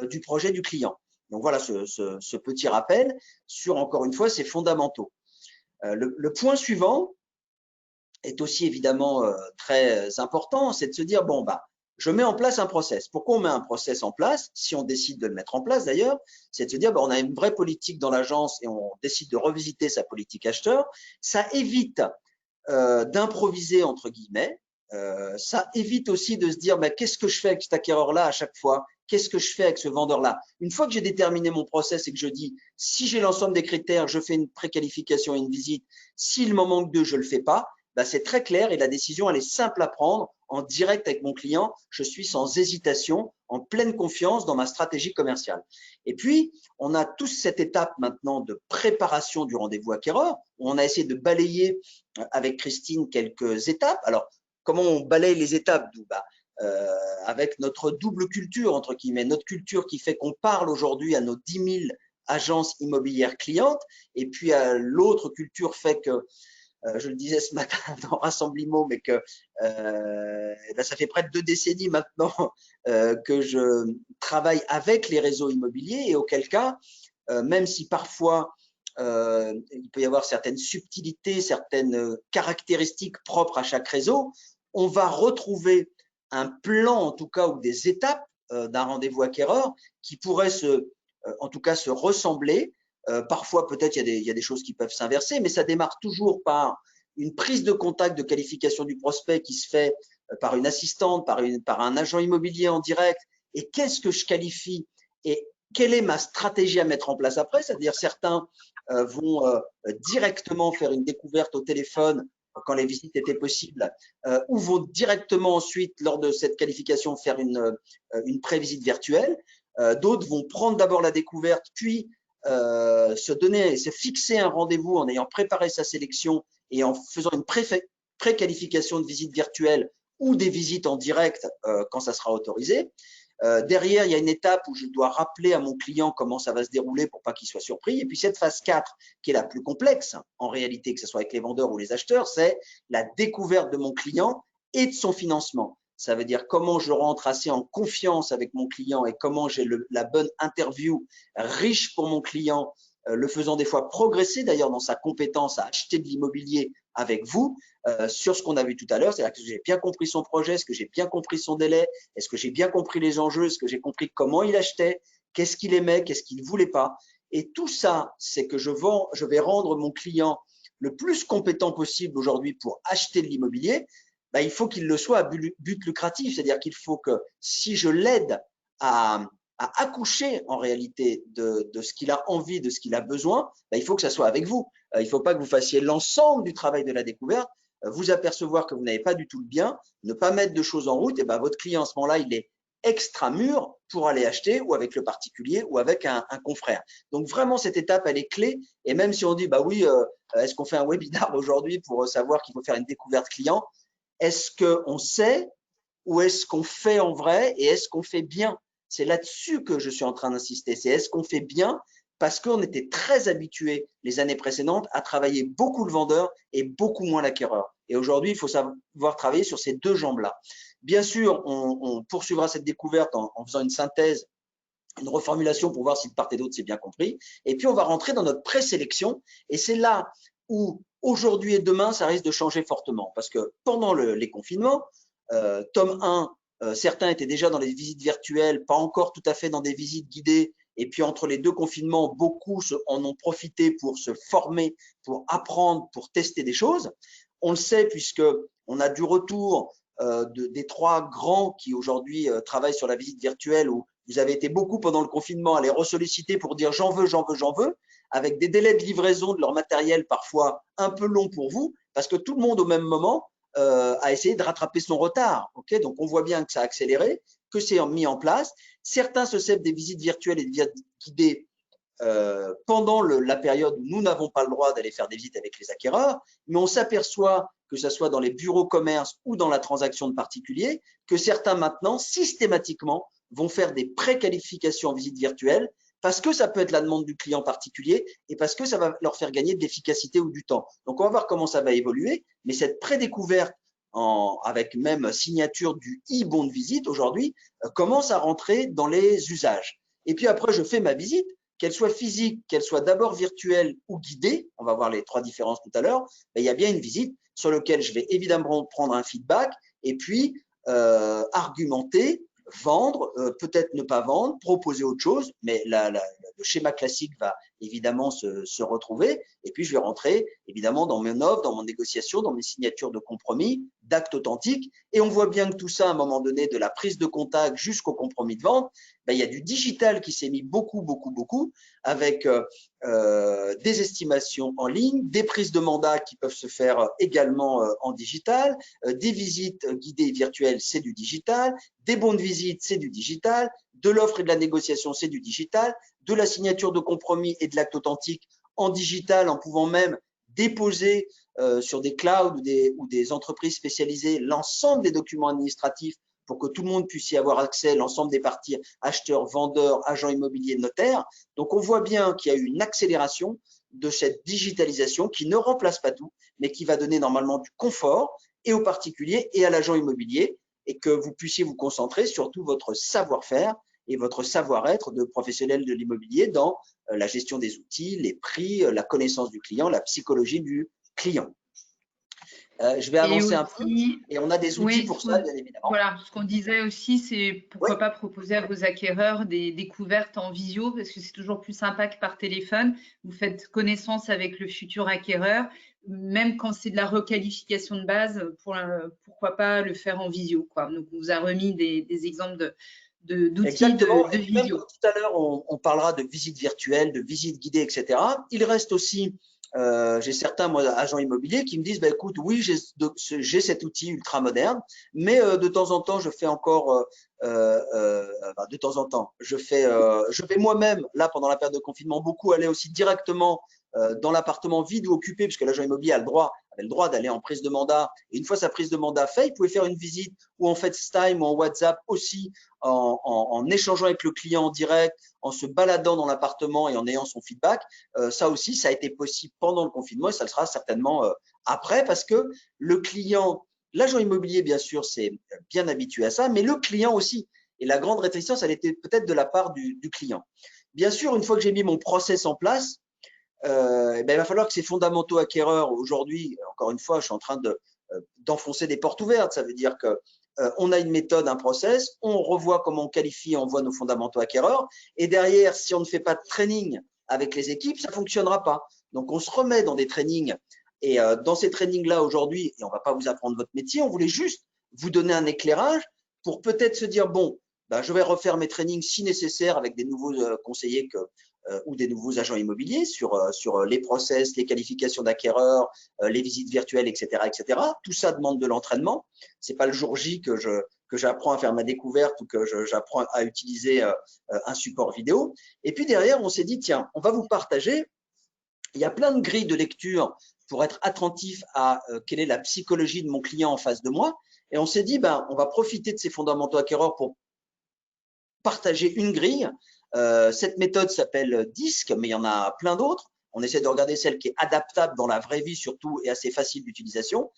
du projet du client. Donc voilà ce petit rappel sur, encore une fois, ces fondamentaux. Le point suivant est aussi évidemment très important, c'est de se dire, bon, je mets en place un process. Pourquoi on met un process en place? Si on décide de le mettre en place d'ailleurs, c'est de se dire, on a une vraie politique dans l'agence et on décide de revisiter sa politique acheteur. Ça évite d'improviser entre guillemets. Ça évite aussi de se dire qu'est-ce que je fais avec cet acquéreur-là à chaque fois? Qu'est-ce que je fais avec ce vendeur-là? Une fois que j'ai déterminé mon process et que je dis si j'ai l'ensemble des critères, je fais une préqualification et une visite. S'il m'en manque deux, je le fais pas. C'est très clair et la décision elle est simple à prendre en direct avec mon client. Je suis sans hésitation, en pleine confiance dans ma stratégie commerciale. Et puis, on a tous cette étape maintenant de préparation du rendez-vous acquéreur où on a essayé de balayer avec Christine quelques étapes. Alors, comment on balaye les étapes? Avec notre double culture, entre guillemets, notre culture qui fait qu'on parle aujourd'hui à nos 10 000 agences immobilières clientes, et puis l'autre culture fait que, je le disais ce matin dans Rassemblement, mais que ça fait près de 2 décennies maintenant que je travaille avec les réseaux immobiliers, et auquel cas, même si parfois il peut y avoir certaines subtilités, certaines caractéristiques propres à chaque réseau. On va retrouver un plan, en tout cas, ou des étapes d'un rendez-vous acquéreur qui pourraient en tout cas, se ressembler. Parfois, peut-être, il y a des choses qui peuvent s'inverser, mais ça démarre toujours par une prise de contact de qualification du prospect qui se fait par une assistante, par un agent immobilier en direct. Et qu'est-ce que je qualifie et quelle est ma stratégie à mettre en place après? C'est-à-dire, certains vont directement faire une découverte au téléphone quand les visites étaient possibles, ou vont directement ensuite, lors de cette qualification, faire une pré-visite virtuelle. D'autres vont prendre d'abord la découverte, puis se fixer un rendez-vous en ayant préparé sa sélection et en faisant une pré-qualification de visite virtuelle ou des visites en direct quand ça sera autorisé. Derrière, il y a une étape où je dois rappeler à mon client comment ça va se dérouler pour pas qu'il soit surpris. Et puis cette phase 4, qui est la plus complexe, en réalité, que ce soit avec les vendeurs ou les acheteurs, c'est la découverte de mon client et de son financement. Ça veut dire comment je rentre assez en confiance avec mon client et comment j'ai la bonne interview riche pour mon client, le faisant des fois progresser d'ailleurs dans sa compétence à acheter de l'immobilier avec vous, sur ce qu'on a vu tout à l'heure, c'est-à-dire que j'ai bien compris son projet, est-ce que j'ai bien compris son délai, est-ce que j'ai bien compris les enjeux, est-ce que j'ai compris comment il achetait, qu'est-ce qu'il aimait, qu'est-ce qu'il ne voulait pas. Et tout ça, c'est que je vais rendre mon client le plus compétent possible aujourd'hui pour acheter de l'immobilier. Ben, il faut qu'il le soit à but lucratif, c'est-à-dire qu'il faut que si je l'aide à accoucher en réalité de ce qu'il a envie, de ce qu'il a besoin, ben, il faut que ça soit avec vous. Il ne faut pas que vous fassiez l'ensemble du travail de la découverte, vous apercevoir que vous n'avez pas du tout le bien, ne pas mettre de choses en route, et ben votre client à ce moment-là, il est extra mûr pour aller acheter ou avec le particulier ou avec un confrère. Donc vraiment, cette étape, elle est clé. Et même si on dit, bah oui, est-ce qu'on fait un webinar aujourd'hui pour savoir qu'il faut faire une découverte client? Est-ce qu'on sait ou est-ce qu'on fait en vrai et est-ce qu'on fait bien? C'est là-dessus que je suis en train d'insister. C'est est-ce qu'on fait bien? Parce qu'on était très habitués les années précédentes à travailler beaucoup le vendeur et beaucoup moins l'acquéreur. Et aujourd'hui, il faut savoir travailler sur ces deux jambes-là. Bien sûr, on poursuivra cette découverte en faisant une synthèse, une reformulation pour voir si de part et d'autre c'est bien compris. Et puis, on va rentrer dans notre présélection. Et c'est là où aujourd'hui et demain, ça risque de changer fortement. Parce que pendant les confinements, tome 1, certains étaient déjà dans les visites virtuelles, pas encore tout à fait dans des visites guidées. Et puis, entre les deux confinements, beaucoup en ont profité pour se former, pour apprendre, pour tester des choses. On le sait puisqu'on a du retour des trois grands qui aujourd'hui travaillent sur la visite virtuelle, où vous avez été beaucoup pendant le confinement à les ressolliciter pour dire j'en veux, j'en veux, j'en veux, avec des délais de livraison de leur matériel parfois un peu longs pour vous, parce que tout le monde au même moment a essayé de rattraper son retard. Okay, donc, on voit bien que ça a accéléré, que c'est mis en place. Certains se servent des visites virtuelles et des visites guidées pendant la période où nous n'avons pas le droit d'aller faire des visites avec les acquéreurs, mais on s'aperçoit, que ce soit dans les bureaux commerce ou dans la transaction de particulier, que certains maintenant, systématiquement, vont faire des préqualifications en visite virtuelle parce que ça peut être la demande du client particulier et parce que ça va leur faire gagner de l'efficacité ou du temps. Donc, on va voir comment ça va évoluer, mais cette prédécouverte avec même signature du e-bon de visite aujourd'hui commence à rentrer dans les usages. Et puis après, je fais ma visite, qu'elle soit physique, qu'elle soit d'abord virtuelle ou guidée, on va voir les trois différences tout à l'heure, il y a bien une visite sur laquelle je vais évidemment prendre un feedback et puis argumenter, vendre, peut-être ne pas vendre, proposer autre chose, mais le schéma classique va évidemment se retrouver. Et puis, je vais rentrer évidemment dans mon offre, dans mon négociation, dans mes signatures de compromis, d'actes authentiques. Et on voit bien que tout ça, à un moment donné, de la prise de contact jusqu'au compromis de vente, il y a du digital qui s'est mis beaucoup, avec des estimations en ligne, des prises de mandat qui peuvent se faire également en digital, des visites guidées virtuelles, c'est du digital, des bons de visite, c'est du digital, de l'offre et de la négociation, c'est du digital, de la signature de compromis et de l'acte authentique en digital, en pouvant même déposer sur des clouds ou des entreprises spécialisées l'ensemble des documents administratifs pour que tout le monde puisse y avoir accès, l'ensemble des parties, acheteurs, vendeurs, agents immobiliers, notaires. Donc, on voit bien qu'il y a eu une accélération de cette digitalisation qui ne remplace pas tout, mais qui va donner normalement du confort et aux particuliers et à l'agent immobilier, et que vous puissiez vous concentrer sur tout votre savoir-faire et votre savoir-être de professionnel de l'immobilier dans la gestion des outils, les prix, la connaissance du client, la psychologie du client. Je vais Et avancer un peu aussi, et on a des outils oui, pour ça, bien évidemment. voilà, ce qu'on disait aussi, c'est Oui, pourquoi pas proposer à vos acquéreurs des découvertes en visio, parce que c'est toujours plus sympa que par téléphone. Vous faites connaissance avec le futur acquéreur, même quand c'est de la requalification de base, pourquoi pas le faire en visio, quoi. Donc, on vous a remis des exemples d'outils exactement. de Et puis même comme visio. tout à l'heure, on parlera de visites virtuelles, de visites guidées, etc. Il reste aussi, j'ai certains moi, agents immobiliers qui me disent, bah, écoute, oui, j'ai cet outil ultra moderne, mais de temps en temps, je fais encore, de temps en temps, je vais moi-même, là, pendant la période de confinement, beaucoup aller aussi directement dans l'appartement vide ou occupé, puisque l'agent immobilier avait le droit d'aller en prise de mandat. Et une fois sa prise de mandat faite, il pouvait faire une visite ou en FaceTime ou en WhatsApp aussi, en échangeant avec le client en direct, en se baladant dans l'appartement et en ayant son feedback. Ça aussi, ça a été possible pendant le confinement et ça le sera certainement après parce que le client, l'agent immobilier, bien sûr, c'est bien habitué à ça, mais le client aussi. Et la grande réticence, elle était peut-être de la part du client. Bien sûr, une fois que j'ai mis mon process en place, il va falloir que ces fondamentaux acquéreurs, aujourd'hui, encore une fois, je suis en train d'enfoncer des portes ouvertes. Ça veut dire que on a une méthode, un process, on revoit comment on qualifie, on voit nos fondamentaux acquéreurs. Et derrière, si on ne fait pas de training avec les équipes, ça ne fonctionnera pas. Donc, on se remet dans des trainings. Et dans ces trainings-là, aujourd'hui, et on ne va pas vous apprendre votre métier, on voulait juste vous donner un éclairage pour peut-être se dire, bon, je vais refaire mes trainings si nécessaire avec des nouveaux conseillers ou des nouveaux agents immobiliers sur les process, les qualifications d'acquéreurs, les visites virtuelles, etc., etc. Tout ça demande de l'entraînement. C'est pas le jour J que j'apprends à faire ma découverte ou que j'apprends à utiliser un support vidéo. Et puis derrière, on s'est dit, tiens, on va vous partager. Il y a plein de grilles de lecture pour être attentif à quelle est la psychologie de mon client en face de moi. Et on s'est dit, on va profiter de ces fondamentaux acquéreurs pour partager une grille. Cette méthode s'appelle DISC, mais il y en a plein d'autres. On essaie de regarder celle qui est adaptable dans la vraie vie surtout et assez facile d'utilisation.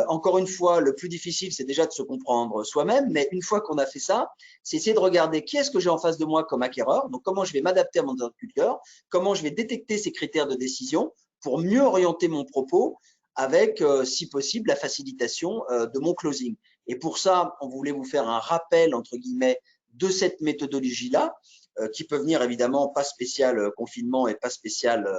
Encore une fois, le plus difficile, c'est déjà de se comprendre soi-même, mais une fois qu'on a fait ça, c'est essayer de regarder qui est-ce que j'ai en face de moi comme acquéreur, donc comment je vais m'adapter à mon interlocuteur, comment je vais détecter ces critères de décision pour mieux orienter mon propos avec, si possible, la facilitation de mon closing. Et pour ça, on voulait vous faire un rappel, entre guillemets, de cette méthodologie-là, qui peut venir évidemment pas spécial confinement et pas spécial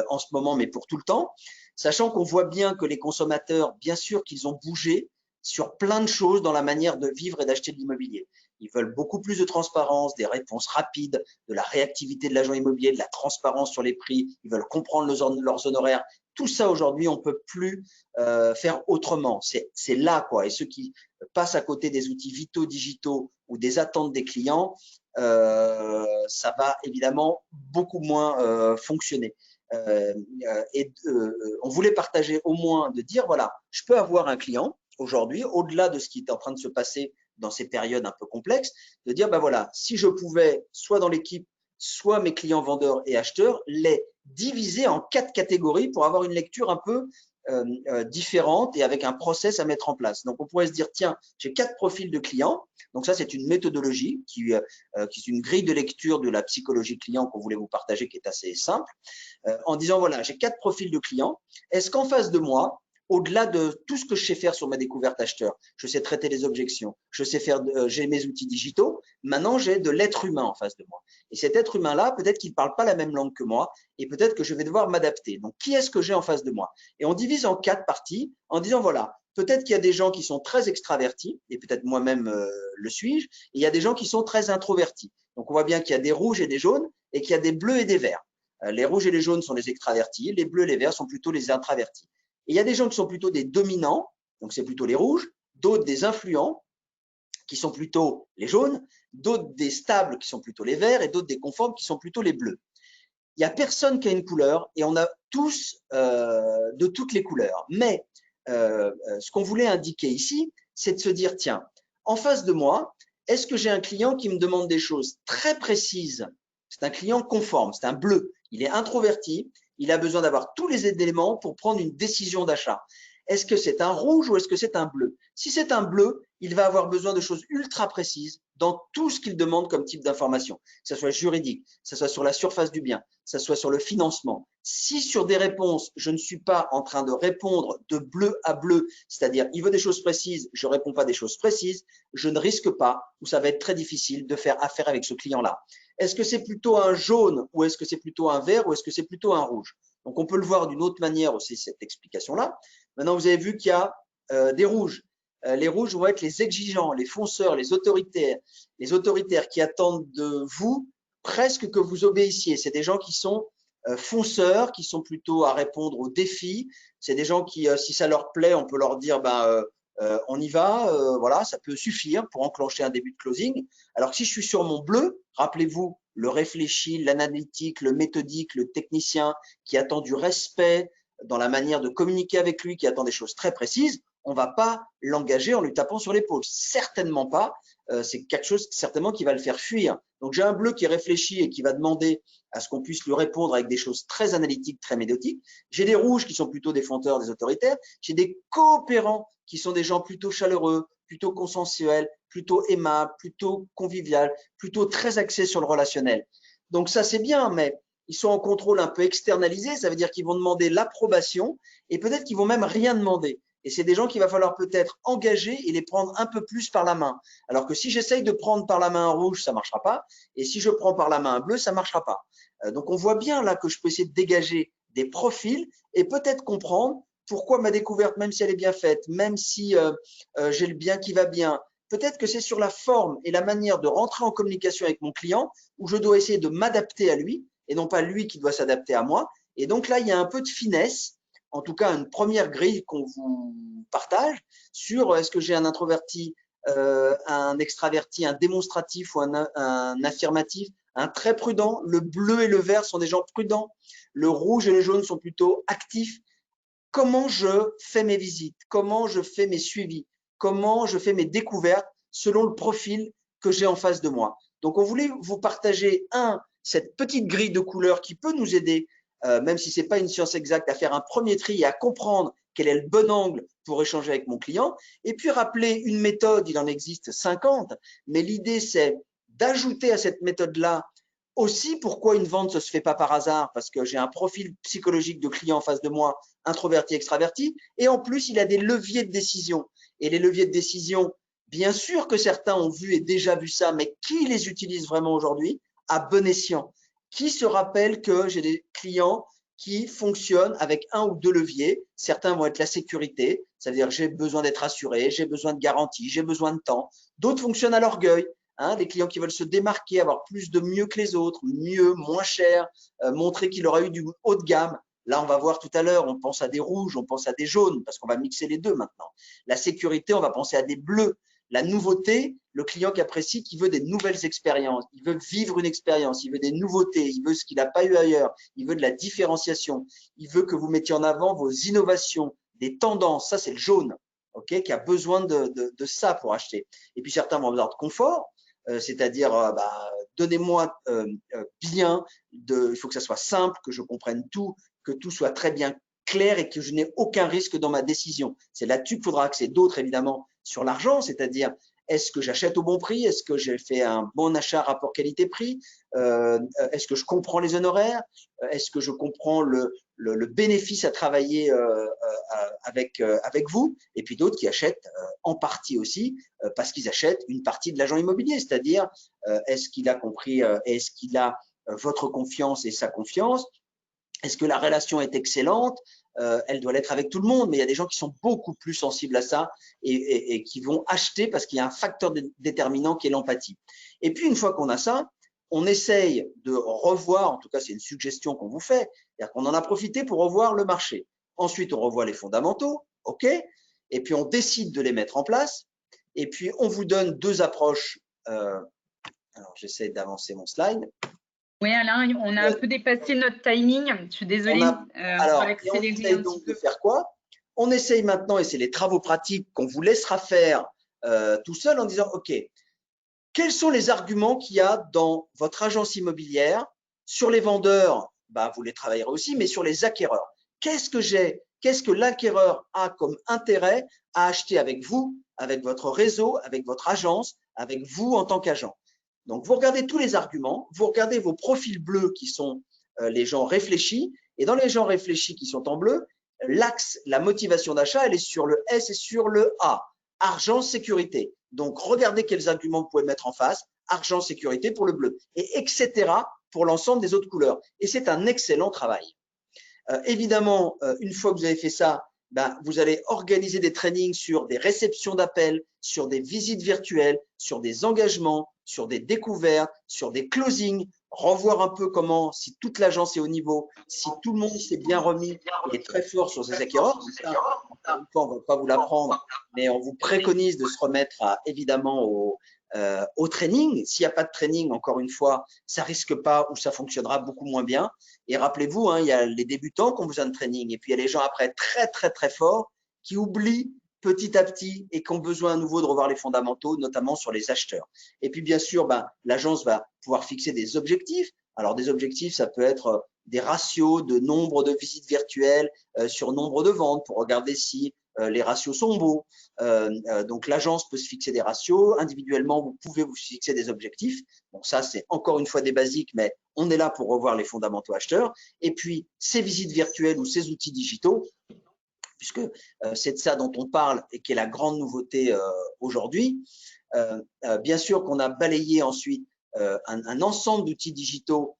en ce moment, mais pour tout le temps, sachant qu'on voit bien que les consommateurs, bien sûr qu'ils ont bougé sur plein de choses dans la manière de vivre et d'acheter de l'immobilier. Ils veulent beaucoup plus de transparence, des réponses rapides, de la réactivité de l'agent immobilier, de la transparence sur les prix, ils veulent comprendre leurs honoraires. Tout ça aujourd'hui, on ne peut plus faire autrement. C'est là, quoi. Et ceux qui passent à côté des outils vitaux, digitaux ou des attentes des clients, ça va évidemment beaucoup moins fonctionner. On voulait partager au moins de dire, voilà, je peux avoir un client aujourd'hui, au-delà de ce qui est en train de se passer dans ces périodes un peu complexes, de dire, voilà, si je pouvais, soit dans l'équipe, soit mes clients vendeurs et acheteurs, les diviser en 4 catégories pour avoir une lecture un peu différente et avec un process à mettre en place. Donc, on pourrait se dire, tiens, j'ai 4 profils de clients. Donc, ça, c'est une méthodologie qui est une grille de lecture de la psychologie client qu'on voulait vous partager, qui est assez simple, en disant, voilà, j'ai 4 profils de clients. Est-ce qu'en face de moi, au-delà de tout ce que je sais faire sur ma découverte acheteur, je sais traiter les objections, je sais faire, j'ai mes outils digitaux, maintenant j'ai de l'être humain en face de moi. Et cet être humain-là, peut-être qu'il ne parle pas la même langue que moi et peut-être que je vais devoir m'adapter. Donc, qui est-ce que j'ai en face de moi? Et on divise en 4 parties en disant, voilà, peut-être qu'il y a des gens qui sont très extravertis, et peut-être moi-même le suis-je, et il y a des gens qui sont très introvertis. Donc, on voit bien qu'il y a des rouges et des jaunes et qu'il y a des bleus et des verts. Les rouges et les jaunes sont les extravertis, les bleus et les verts sont plutôt les introvertis. Et il y a des gens qui sont plutôt des dominants, donc c'est plutôt les rouges, d'autres des influents, qui sont plutôt les jaunes, d'autres des stables, qui sont plutôt les verts, et d'autres des conformes, qui sont plutôt les bleus. Il n'y a personne qui a une couleur, et on a tous de toutes les couleurs. Mais ce qu'on voulait indiquer ici, c'est de se dire, tiens, en face de moi, est-ce que j'ai un client qui me demande des choses très précises? C'est un client conforme, c'est un bleu, il est introverti, il a besoin d'avoir tous les éléments pour prendre une décision d'achat. Est-ce que c'est un rouge ou est-ce que c'est un bleu? Si c'est un bleu, il va avoir besoin de choses ultra précises dans tout ce qu'il demande comme type d'information, que ce soit juridique, que ce soit sur la surface du bien, que ce soit sur le financement. Si sur des réponses, je ne suis pas en train de répondre de bleu à bleu, c'est-à-dire il veut des choses précises, je ne réponds pas des choses précises, je ne risque pas, ou ça va être très difficile de faire affaire avec ce client-là. Est-ce que c'est plutôt un jaune ou est-ce que c'est plutôt un vert ou est-ce que c'est plutôt un rouge? Donc, on peut le voir d'une autre manière aussi, cette explication-là. Maintenant, vous avez vu qu'il y a des rouges. Les rouges vont être les exigeants, les fonceurs, les autoritaires qui attendent de vous presque que vous obéissiez. C'est des gens qui sont fonceurs, qui sont plutôt à répondre aux défis. C'est des gens qui, si ça leur plaît, on peut leur dire on y va, voilà, ça peut suffire pour enclencher un début de closing. Alors que si je suis sur mon bleu, rappelez-vous, le réfléchi, l'analytique, le méthodique, le technicien qui attend du respect dans la manière de communiquer avec lui, qui attend des choses très précises, on ne va pas l'engager en lui tapant sur l'épaule. Certainement pas. C'est quelque chose certainement qui va le faire fuir. Donc j'ai un bleu qui réfléchit et qui va demander à ce qu'on puisse lui répondre avec des choses très analytiques, très méthodiques. J'ai des rouges qui sont plutôt des fondeurs, des autoritaires. J'ai des coopérants qui sont des gens plutôt chaleureux, plutôt consensuels, plutôt aimables, plutôt conviviaux, plutôt très axés sur le relationnel. Donc ça c'est bien, mais ils sont en contrôle un peu externalisé. Ça veut dire qu'ils vont demander l'approbation et peut-être qu'ils vont même rien demander. Et c'est des gens qu'il va falloir peut-être engager et les prendre un peu plus par la main. Alors que si j'essaye de prendre par la main un rouge, ça ne marchera pas. Et si je prends par la main un bleu, ça ne marchera pas. Donc, on voit bien là que je peux essayer de dégager des profils et peut-être comprendre pourquoi ma découverte, même si elle est bien faite, même si j'ai le bien qui va bien, peut-être que c'est sur la forme et la manière de rentrer en communication avec mon client où je dois essayer de m'adapter à lui et non pas lui qui doit s'adapter à moi. Et donc là, il y a un peu de finesse, en tout cas une première grille qu'on vous partage sur est-ce que j'ai un introverti, un extraverti, un démonstratif ou un affirmatif, un très prudent. Le bleu et le vert sont des gens prudents. Le rouge et le jaune sont plutôt actifs. Comment je fais mes visites, comment je fais mes suivis, comment je fais mes découvertes selon le profil que j'ai en face de moi. Donc, on voulait vous partager, cette petite grille de couleurs qui peut nous aider, même si ce n'est pas une science exacte, à faire un premier tri et à comprendre quel est le bon angle pour échanger avec mon client. Et puis, rappeler une méthode, il en existe 50, mais l'idée, c'est d'ajouter à cette méthode-là aussi pourquoi une vente ne se fait pas par hasard, parce que j'ai un profil psychologique de client en face de moi, introverti, extraverti, et en plus, il a des leviers de décision. Et les leviers de décision, bien sûr que certains ont vu et déjà vu ça, mais qui les utilise vraiment aujourd'hui? À bon escient. Qui se rappelle que j'ai des clients qui fonctionnent avec un ou deux leviers? Certains vont être la sécurité, c'est-à-dire j'ai besoin d'être assuré, j'ai besoin de garantie, j'ai besoin de temps. D'autres fonctionnent à l'orgueil. Des clients qui veulent se démarquer, avoir plus de mieux que les autres, mieux, moins cher, montrer qu'il aura eu du haut de gamme. Là, on va voir tout à l'heure, on pense à des rouges, on pense à des jaunes, parce qu'on va mixer les deux maintenant. La sécurité, on va penser à des bleus. La nouveauté, le client qui apprécie, qui veut des nouvelles expériences, il veut vivre une expérience, il veut des nouveautés, il veut ce qu'il n'a pas eu ailleurs, il veut de la différenciation, il veut que vous mettiez en avant vos innovations, des tendances, ça c'est le jaune, qui a besoin de ça pour acheter. Et puis certains vont avoir besoin de confort, c'est-à-dire donnez-moi bien, il faut que ça soit simple, que je comprenne tout, que tout soit très bien clair et que je n'ai aucun risque dans ma décision. C'est là-dessus qu'il faudra axer. D'autres, évidemment, sur l'argent, c'est-à-dire est-ce que j'achète au bon prix? Est-ce que j'ai fait un bon achat rapport qualité-prix? Est-ce que je comprends les honoraires? Est-ce que je comprends le bénéfice à travailler avec vous? Et puis d'autres qui achètent en partie aussi parce qu'ils achètent une partie de l'agent immobilier, c'est-à-dire est-ce qu'il a compris, est-ce qu'il a votre confiance et sa confiance? Est-ce que la relation est excellente? Elle doit l'être avec tout le monde, mais il y a des gens qui sont beaucoup plus sensibles à ça et qui vont acheter parce qu'il y a un facteur déterminant qui est l'empathie. Et puis, une fois qu'on a ça, on essaye de revoir, en tout cas, c'est une suggestion qu'on vous fait, c'est-à-dire qu'on en a profité pour revoir le marché. Ensuite, on revoit les fondamentaux, OK, et puis on décide de les mettre en place. Et puis, on vous donne deux approches. Alors, j'essaie d'avancer mon slide. Oui, Alain, on a un peu dépassé notre timing. Je suis désolée. Alors, on essaye donc de faire quoi? On essaye maintenant, et c'est les travaux pratiques qu'on vous laissera faire tout seul en disant, OK, quels sont les arguments qu'il y a dans votre agence immobilière? Sur les vendeurs, vous les travaillerez aussi, mais sur les acquéreurs. Qu'est-ce que l'acquéreur a comme intérêt à acheter avec vous avec votre réseau, avec votre agence, avec vous en tant qu'agent. Donc, vous regardez tous les arguments, vous regardez vos profils bleus qui sont les gens réfléchis, et dans les gens réfléchis qui sont en bleu, l'axe, la motivation d'achat, elle est sur le S et sur le A, argent, sécurité. Donc, regardez quels arguments vous pouvez mettre en face, argent, sécurité pour le bleu, et etc. pour l'ensemble des autres couleurs. Et c'est un excellent travail. Évidemment, une fois que vous avez fait ça, ben, vous allez organiser des trainings sur des réceptions d'appels, sur des visites virtuelles, sur des engagements, sur des découvertes, sur des closings, revoir un peu comment, si toute l'agence est au niveau, si tout le monde s'est bien remis et est très fort sur ses acquéreurs. On ne va pas vous l'apprendre, mais on vous préconise de se remettre évidemment au training. S'il n'y a pas de training, encore une fois, ça risque pas ou ça fonctionnera beaucoup moins bien. Et rappelez-vous, hein, il y a les débutants qui ont besoin de training et puis il y a les gens après très forts qui oublient petit à petit et qui ont besoin à nouveau de revoir les fondamentaux, notamment sur les acheteurs. Et puis bien sûr, ben, l'agence va pouvoir fixer des objectifs. Alors des objectifs, ça peut être des ratios de nombre de visites virtuelles sur nombre de ventes pour regarder si les ratios sont beaux. Donc l'agence peut se fixer des ratios. Individuellement, vous pouvez vous fixer des objectifs. Bon, ça, c'est encore une fois des basiques, mais on est là pour revoir les fondamentaux acheteurs. Et puis, ces visites virtuelles ou ces outils digitaux, puisque c'est de ça dont on parle et qui est la grande nouveauté aujourd'hui. Bien sûr qu'on a balayé ensuite un ensemble d'outils digitaux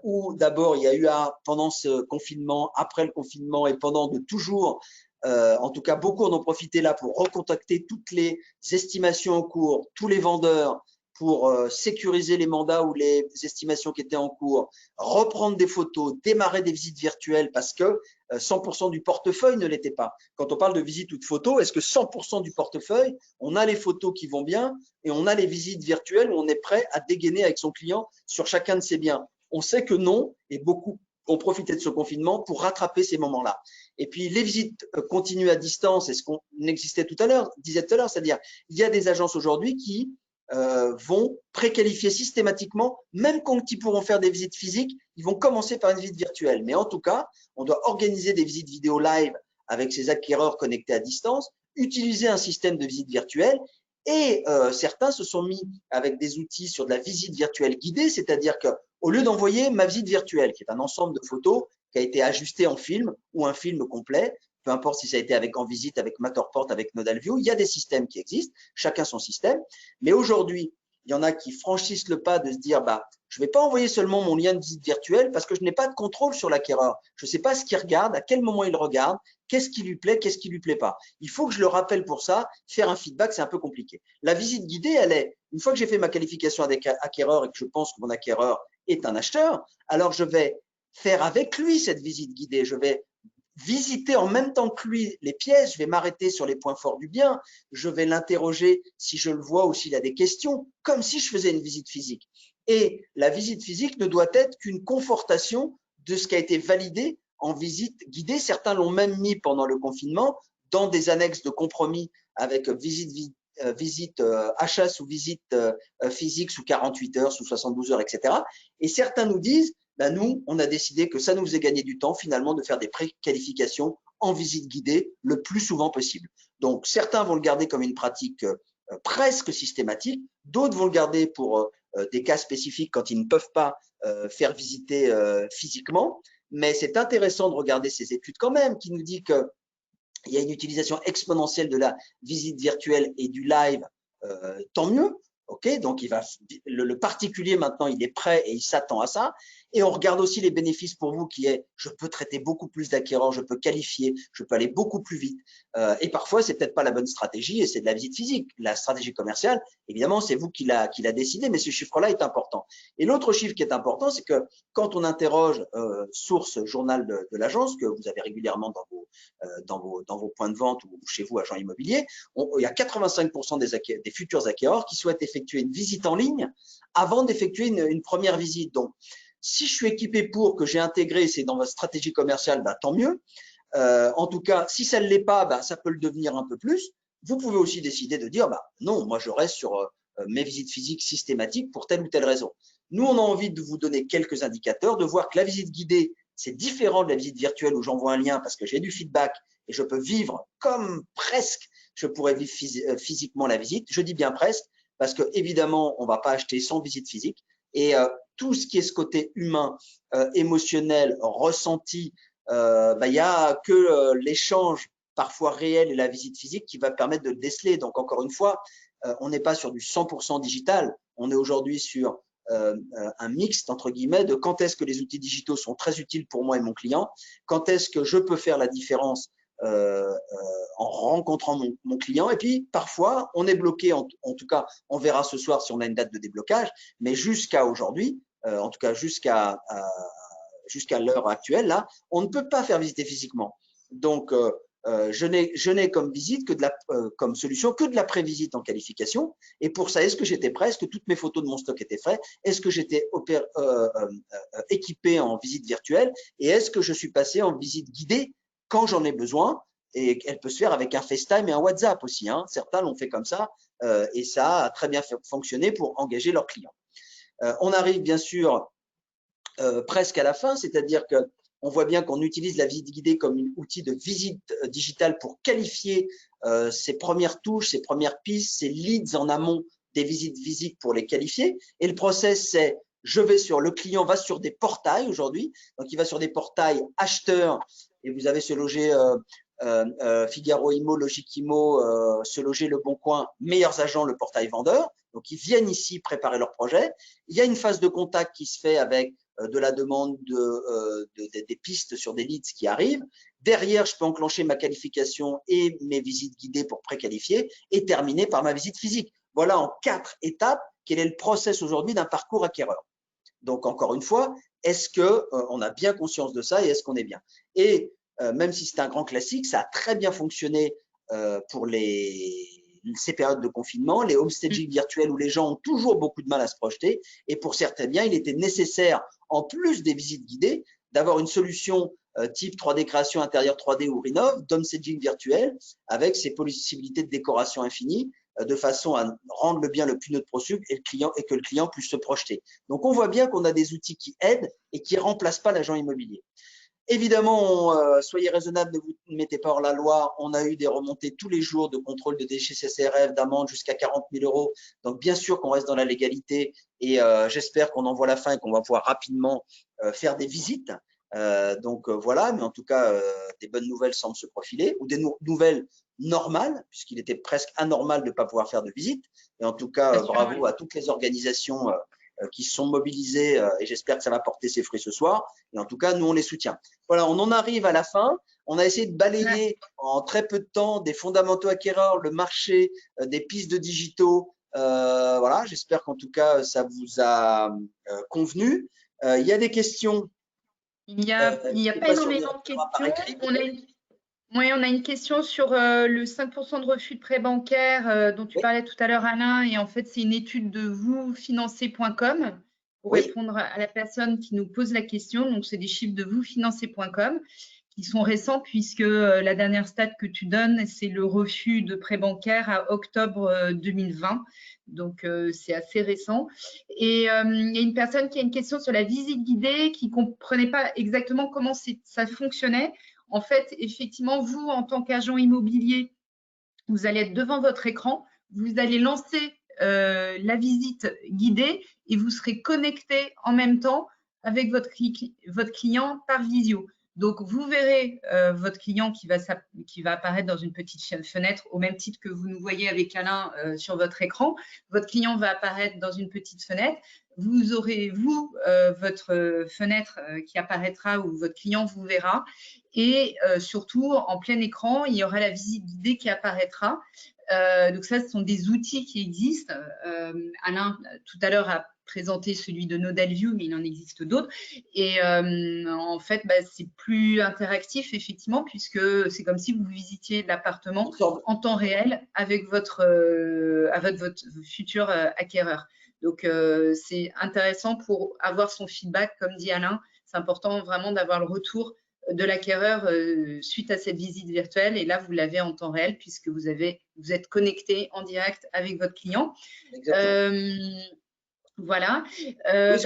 où d'abord il y a eu pendant ce confinement, après le confinement et pendant de toujours, en tout cas beaucoup en ont profité là pour recontacter toutes les estimations en cours, tous les vendeurs, pour sécuriser les mandats ou les estimations qui étaient en cours, reprendre des photos, démarrer des visites virtuelles parce que 100% du portefeuille ne l'était pas. Quand on parle de visite ou de photos, est-ce que 100% du portefeuille, on a les photos qui vont bien et on a les visites virtuelles où on est prêt à dégainer avec son client sur chacun de ses biens? On sait que non, et beaucoup ont profité de ce confinement pour rattraper ces moments-là. Et puis, les visites continues à distance, et ce qu'on disait tout à l'heure, c'est-à-dire il y a des agences aujourd'hui qui vont préqualifier systématiquement, même quand ils pourront faire des visites physiques, ils vont commencer par une visite virtuelle. Mais en tout cas, on doit organiser des visites vidéo live avec ces acquéreurs connectés à distance, utiliser un système de visite virtuelle et certains se sont mis avec des outils sur de la visite virtuelle guidée, c'est-à-dire qu'au lieu d'envoyer ma visite virtuelle, qui est un ensemble de photos qui a été ajusté en film ou un film complet, peu importe si ça a été en visite, avec Matterport, avec Nodal View, il y a des systèmes qui existent, chacun son système. Mais aujourd'hui, il y en a qui franchissent le pas de se dire, bah, je ne vais pas envoyer seulement mon lien de visite virtuelle parce que je n'ai pas de contrôle sur l'acquéreur. Je ne sais pas ce qu'il regarde, à quel moment il regarde, qu'est-ce qui lui plaît, qu'est-ce qui lui plaît pas. Il faut que je le rappelle pour ça. Faire un feedback, c'est un peu compliqué. La visite guidée, elle est, une fois que j'ai fait ma qualification avec acquéreur et que je pense que mon acquéreur est un acheteur, alors je vais faire avec lui cette visite guidée. Je vais visiter en même temps que lui les pièces, je vais m'arrêter sur les points forts du bien, je vais l'interroger si je le vois ou s'il a des questions, comme si je faisais une visite physique. Et la visite physique ne doit être qu'une confortation de ce qui a été validé en visite guidée. Certains l'ont même mis pendant le confinement dans des annexes de compromis avec visite achat sous visite physique sous 48 heures, sous 72 heures, etc. Et certains nous disent, ben nous, on a décidé que ça nous faisait gagner du temps finalement de faire des préqualifications en visite guidée le plus souvent possible. Donc, certains vont le garder comme une pratique presque systématique, d'autres vont le garder pour des cas spécifiques quand ils ne peuvent pas faire visiter physiquement. Mais c'est intéressant de regarder ces études quand même qui nous dit qu'il y a une utilisation exponentielle de la visite virtuelle et du live, tant mieux. Okay, donc le particulier maintenant, il est prêt et il s'attend à ça. Et on regarde aussi les bénéfices pour vous qui est, je peux traiter beaucoup plus d'acquéreurs, je peux qualifier, je peux aller beaucoup plus vite. Et parfois, c'est peut-être pas la bonne stratégie et c'est de la visite physique. La stratégie commerciale, évidemment, c'est vous qui l'a décidé, mais ce chiffre-là est important. Et l'autre chiffre qui est important, c'est que quand on interroge source journal de l'agence que vous avez régulièrement dans vos points de vente ou chez vous, agent immobilier, il y a 85% des futurs acquéreurs qui souhaitent effectuer une visite en ligne avant d'effectuer une première visite. Donc, si je suis équipé pour que j'ai intégré, c'est dans votre stratégie commerciale, bah, tant mieux. En tout cas, si ça ne l'est pas, bah, ça peut le devenir un peu plus. Vous pouvez aussi décider de dire, bah, non, moi je reste sur mes visites physiques systématiques pour telle ou telle raison. Nous, on a envie de vous donner quelques indicateurs, de voir que la visite guidée, c'est différent de la visite virtuelle où j'envoie un lien parce que j'ai du feedback et je peux vivre comme presque je pourrais vivre physiquement la visite. Je dis bien presque, parce que évidemment, on ne va pas acheter sans visite physique. Et tout ce qui est ce côté humain, émotionnel, ressenti, il n'y a que l'échange parfois réel et la visite physique qui va permettre de le déceler. Donc, encore une fois, on n'est pas sur du 100% digital. On est aujourd'hui sur un mixte, entre guillemets, de quand est-ce que les outils digitaux sont très utiles pour moi et mon client, quand est-ce que je peux faire la différence en rencontrant mon client. Et puis, parfois, on est bloqué, en tout cas, on verra ce soir si on a une date de déblocage, mais jusqu'à aujourd'hui, en tout cas jusqu'à l'heure actuelle, là, on ne peut pas faire visiter physiquement. Donc, je n'ai comme visite que comme solution que de la prévisite en qualification. Et pour ça, est-ce que j'étais prêt? Est-ce que toutes mes photos de mon stock étaient faites? Est-ce que j'étais équipé en visite virtuelle? Et est-ce que je suis passé en visite guidée quand j'en ai besoin? Et elle peut se faire avec un FaceTime et un WhatsApp aussi. Hein. Certains l'ont fait comme ça et ça a très bien fonctionné pour engager leurs clients. On arrive bien sûr presque à la fin, c'est-à-dire que on voit bien qu'on utilise la visite guidée comme un outil de visite digitale pour qualifier ses premières touches, ses premières pistes, ses leads en amont des visites physiques pour les qualifier. Et le process, c'est le client va sur des portails aujourd'hui. Donc, il va sur des portails acheteurs et vous avez Se Loger Figaro Imo, Logic Imo, Se Loger, Le Bon Coin, Meilleurs Agents, le portail vendeur. Donc, ils viennent ici préparer leur projet. Il y a une phase de contact qui se fait avec de la demande des pistes sur des leads qui arrivent. Derrière, je peux enclencher ma qualification et mes visites guidées pour préqualifier et terminer par ma visite physique. Voilà en 4 étapes quel est le process aujourd'hui d'un parcours acquéreur. Donc, encore une fois, est-ce qu'on a bien conscience de ça et est-ce qu'on est bien? Et même si c'est un grand classique, ça a très bien fonctionné pour ces périodes de confinement, les homestaging virtuels où les gens ont toujours beaucoup de mal à se projeter. Et pour certains biens, il était nécessaire, en plus des visites guidées, d'avoir une solution type 3D création intérieure 3D ou Rénov, d'homestaging virtuel, avec ses possibilités de décoration infinies, de façon à rendre le bien le plus neutre possible et que le client puisse se projeter. Donc, on voit bien qu'on a des outils qui aident et qui ne remplacent pas l'agent immobilier. Évidemment, soyez raisonnables, ne vous mettez pas hors la loi. On a eu des remontées tous les jours de contrôle de DGCCRF, d'amende jusqu'à 40 000 €. Donc, bien sûr qu'on reste dans la légalité et j'espère qu'on en voit la fin et qu'on va pouvoir rapidement faire des visites. Voilà, mais en tout cas, des bonnes nouvelles semblent se profiler ou des nouvelles normales, puisqu'il était presque anormal de ne pas pouvoir faire de visite. Et en tout cas, bravo à toutes les organisations qui se sont mobilisées et j'espère que ça va porter ses fruits ce soir. Et en tout cas, nous, on les soutient. Voilà, on en arrive à la fin. On a essayé de balayer en très peu de temps des fondamentaux acquéreurs, le marché, des pistes de digitaux. Voilà, j'espère qu'en tout cas, ça vous a convenu. Il y a des questions. Il n'y a pas énormément de questions. On a une question sur le 5% de refus de prêt bancaire dont tu parlais tout à l'heure, Alain. Et en fait, c'est une étude de vousfinancer.com pour répondre à la personne qui nous pose la question. Donc, c'est des chiffres de vousfinancer.com qui sont récents puisque la dernière stat que tu donnes, c'est le refus de prêt bancaire à octobre 2020. Donc, c'est assez récent. Et il y a une personne qui a une question sur la visite guidée qui ne comprenait pas exactement comment ça fonctionnait. En fait, effectivement, vous, en tant qu'agent immobilier, vous allez être devant votre écran, vous allez lancer la visite guidée et vous serez connecté en même temps avec votre client par visio. Donc, vous verrez votre client qui va apparaître dans une petite fenêtre au même titre que vous nous voyez avec Alain sur votre écran. Votre client va apparaître dans une petite fenêtre. Vous aurez, votre fenêtre qui apparaîtra où votre client vous verra. Et surtout, en plein écran, il y aura la visite guidée qui apparaîtra. Donc ça, ce sont des outils qui existent. Alain, tout à l'heure, a présenté celui de NodalView, mais il en existe d'autres. Et en fait, c'est plus interactif, effectivement, puisque c'est comme si vous visitiez l'appartement en temps réel avec votre futur acquéreur. Donc, c'est intéressant pour avoir son feedback, comme dit Alain. C'est important vraiment d'avoir le retour de l'acquéreur suite à cette visite virtuelle. Et là, vous l'avez en temps réel puisque vous êtes connecté en direct avec votre client. Voilà.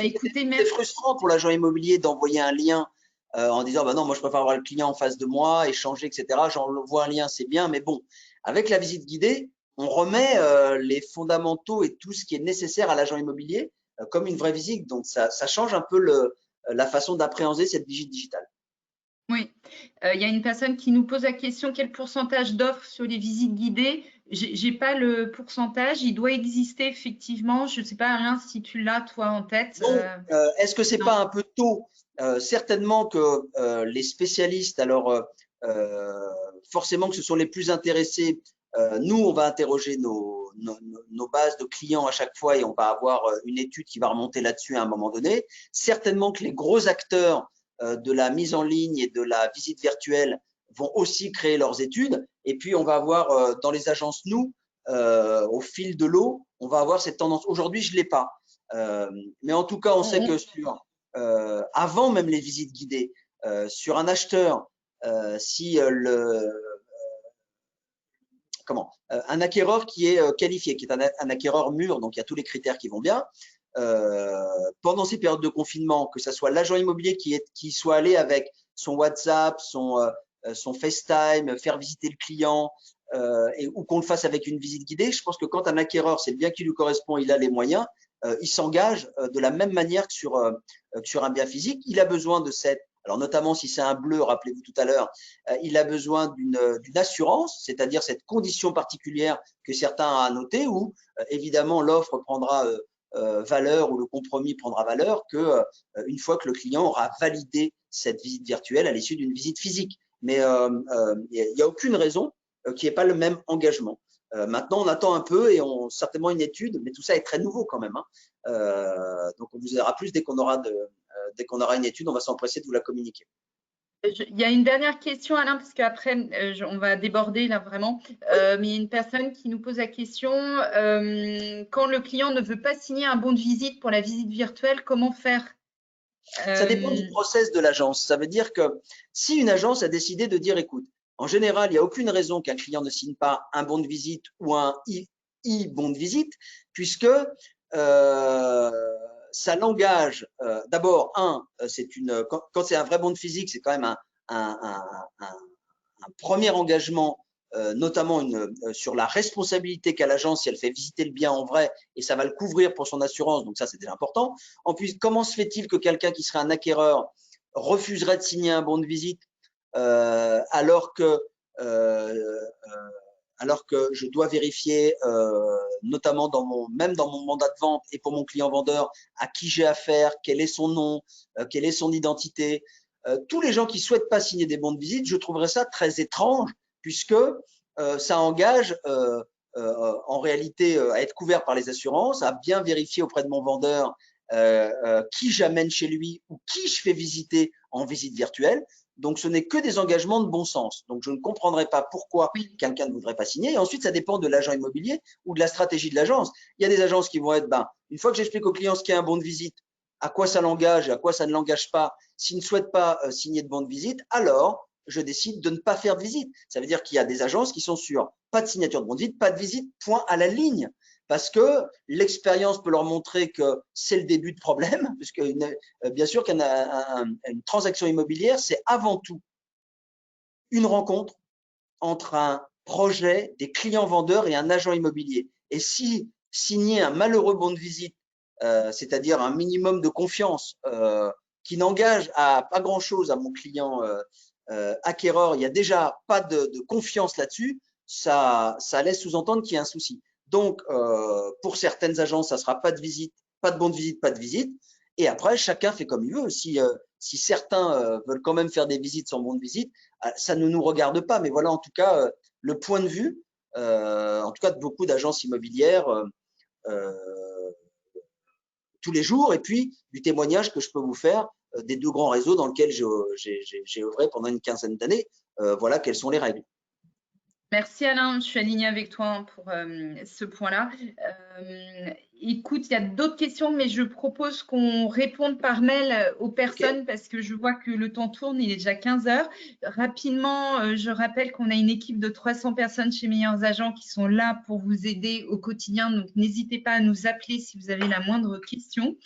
Écoutez, c'est frustrant pour l'agent immobilier d'envoyer un lien en disant non, moi je préfère avoir le client en face de moi, échanger, etc. J'envoie un lien, c'est bien, mais bon, Avec la visite guidée, on remet les fondamentaux et tout ce qui est nécessaire à l'agent immobilier comme une vraie visite. Donc, ça change un peu la façon d'appréhender cette visite digitale. Oui, il y a une personne qui nous pose la question, quel pourcentage d'offres sur les visites guidées? J'ai pas le pourcentage, il doit exister effectivement. Je ne sais pas, Alain, si tu l'as toi en tête. Non, est-ce que c'est Non. pas un peu tôt? Certainement que les spécialistes, alors forcément que ce sont les plus intéressés. Nous, on va interroger nos bases de clients à chaque fois et on va avoir une étude qui va remonter là-dessus à un moment donné. Certainement que les gros acteurs de la mise en ligne et de la visite virtuelle vont aussi créer leurs études. Et puis, on va avoir dans les agences, nous, au fil de l'eau, on va avoir cette tendance. Aujourd'hui, je ne l'ai pas. Mais en tout cas, on sait que avant même les visites guidées, sur un acheteur, si un acquéreur qui est qualifié, qui est un acquéreur mûr, donc il y a tous les critères qui vont bien, pendant ces périodes de confinement, que ce soit l'agent immobilier qui soit allé avec son WhatsApp, son FaceTime, faire visiter le client, ou qu'on le fasse avec une visite guidée, je pense que quand un acquéreur, c'est le bien qui lui correspond, il a les moyens, il s'engage de la même manière que sur un bien physique. Il a besoin de alors notamment si c'est un bleu, rappelez-vous tout à l'heure, il a besoin d'une assurance, c'est-à-dire cette condition particulière que certains ont noté, où évidemment l'offre prendra valeur ou le compromis prendra valeur que une fois que le client aura validé cette visite virtuelle à l'issue d'une visite physique. Mais il n'y a aucune raison qu'il n'y ait pas le même engagement. Maintenant, on attend un peu et certainement une étude, mais tout ça est très nouveau quand même. Donc, on vous dira plus dès qu'on aura une étude, on va s'empresser de vous la communiquer. Il y a une dernière question, Alain, parce qu'après, on va déborder là vraiment. Mais il y a une personne qui nous pose la question, quand le client ne veut pas signer un bon de visite pour la visite virtuelle, comment faire? Ça dépend du process de l'agence. Ça veut dire que si une agence a décidé de dire, écoute, en général, il n'y a aucune raison qu'un client ne signe pas un bon de visite ou un e-bon de visite, puisque ça l'engage. D'abord, quand c'est un vrai bon de physique, c'est quand même un premier engagement, notamment sur la responsabilité qu'a l'agence si elle fait visiter le bien en vrai, et ça va le couvrir pour son assurance, donc ça c'est déjà important. En plus, comment se fait-il que quelqu'un qui serait un acquéreur refuserait de signer un bon de visite alors que je dois vérifier, notamment même dans mon mandat de vente et pour mon client vendeur, à qui j'ai affaire, quel est son nom, quelle est son identité. Tous les gens qui souhaitent pas signer des bons de visite, je trouverais ça très étrange puisque ça engage en réalité à être couvert par les assurances, à bien vérifier auprès de mon vendeur qui j'amène chez lui ou qui je fais visiter en visite virtuelle. Donc, ce n'est que des engagements de bon sens. Donc, je ne comprendrais pas pourquoi quelqu'un ne voudrait pas signer. Et ensuite, ça dépend de l'agent immobilier ou de la stratégie de l'agence. Il y a des agences qui vont être, une fois que j'explique au client ce qu'est un bon de visite, à quoi ça l'engage et à quoi ça ne l'engage pas, s'il ne souhaite pas signer de bon de visite, alors je décide de ne pas faire de visite. Ça veut dire qu'il y a des agences qui sont sur pas de signature de bon de visite, pas de visite, point à la ligne. Parce que l'expérience peut leur montrer que c'est le début de problème, puisque bien sûr qu'une transaction immobilière, c'est avant tout une rencontre entre un projet, des clients vendeurs et un agent immobilier. Et si signer un malheureux bon de visite, c'est-à-dire un minimum de confiance qui n'engage à pas grand-chose à mon client acquéreur, il n'y a déjà pas de confiance là-dessus, ça laisse sous-entendre qu'il y a un souci. Donc, pour certaines agences, ça sera pas de visite, pas de bon de visite, pas de visite. Et après, chacun fait comme il veut. Si certains veulent quand même faire des visites sans bon de visite, ça ne nous regarde pas. Mais voilà, en tout cas, le point de vue, en tout cas de beaucoup d'agences immobilières tous les jours, et puis du témoignage que je peux vous faire des deux grands réseaux dans lesquels j'ai œuvré pendant une quinzaine d'années. Voilà quelles sont les règles. Merci Alain, je suis alignée avec toi pour ce point-là. Écoute, il y a d'autres questions, mais je propose qu'on réponde par mail aux personnes parce que je vois que le temps tourne, il est déjà 15 heures. Rapidement, je rappelle qu'on a une équipe de 300 personnes chez Meilleurs Agents qui sont là pour vous aider au quotidien. Donc, n'hésitez pas à nous appeler si vous avez la moindre question.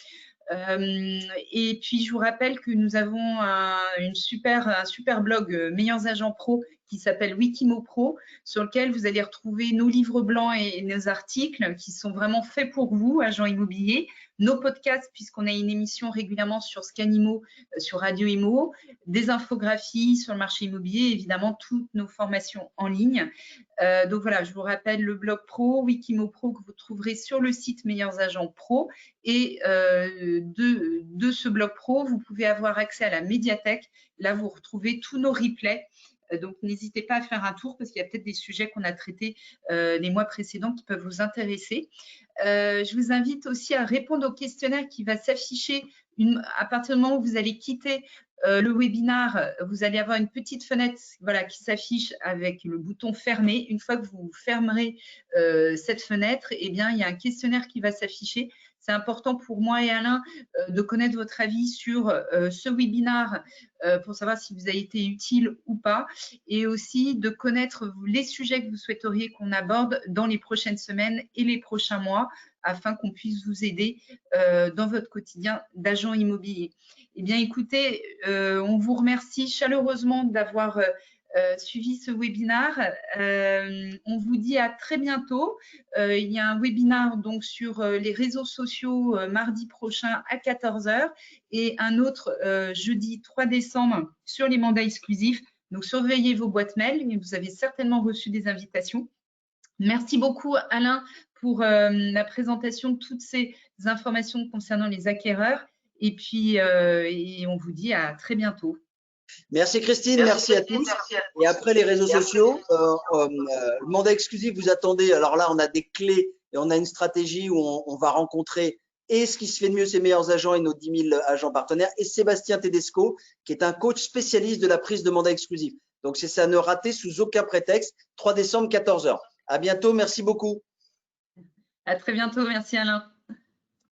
Et puis, je vous rappelle que nous avons un super blog Meilleurs Agents Pro qui s'appelle Wikimo Pro, sur lequel vous allez retrouver nos livres blancs et nos articles qui sont vraiment faits pour vous, agents immobiliers, nos podcasts, puisqu'on a une émission régulièrement sur Scanimo, sur Radio Imo, des infographies sur le marché immobilier, évidemment toutes nos formations en ligne. Donc voilà, je vous rappelle le blog pro, Wikimo Pro, que vous trouverez sur le site Meilleurs Agents Pro. Et de ce blog pro, vous pouvez avoir accès à la médiathèque. Là, vous retrouvez tous nos replays. Donc, n'hésitez pas à faire un tour parce qu'il y a peut-être des sujets qu'on a traités les mois précédents qui peuvent vous intéresser. Je vous invite aussi à répondre au questionnaire qui va s'afficher à partir du moment où vous allez quitter le webinaire. Vous allez avoir une petite fenêtre qui s'affiche avec le bouton fermer. Une fois que vous fermerez cette fenêtre, eh bien, il y a un questionnaire qui va s'afficher. C'est important pour moi et Alain de connaître votre avis sur ce webinaire pour savoir si vous avez été utile ou pas, et aussi de connaître les sujets que vous souhaiteriez qu'on aborde dans les prochaines semaines et les prochains mois afin qu'on puisse vous aider dans votre quotidien d'agent immobilier. Eh bien, écoutez, on vous remercie chaleureusement d'avoir suivi ce webinaire. On vous dit à très bientôt. Il y a un webinaire donc sur les réseaux sociaux mardi prochain à 14 h et un autre jeudi 3 décembre sur les mandats exclusifs. Donc, surveillez vos boîtes mail, mais vous avez certainement reçu des invitations. Merci beaucoup, Alain, pour la présentation de toutes ces informations concernant les acquéreurs. Et puis, et on vous dit à très bientôt. Merci Christine, merci à tous. Et après les réseaux sociaux, le mandat exclusif, vous attendez. Alors là, on a des clés et on a une stratégie où on va rencontrer et ce qui se fait de mieux, ces meilleurs agents et nos 10 000 agents partenaires, et Sébastien Tedesco, qui est un coach spécialiste de la prise de mandat exclusif. Donc, c'est ça, ne rater sous aucun prétexte. 3 décembre, 14 h. À bientôt, merci beaucoup. À très bientôt, merci Alain.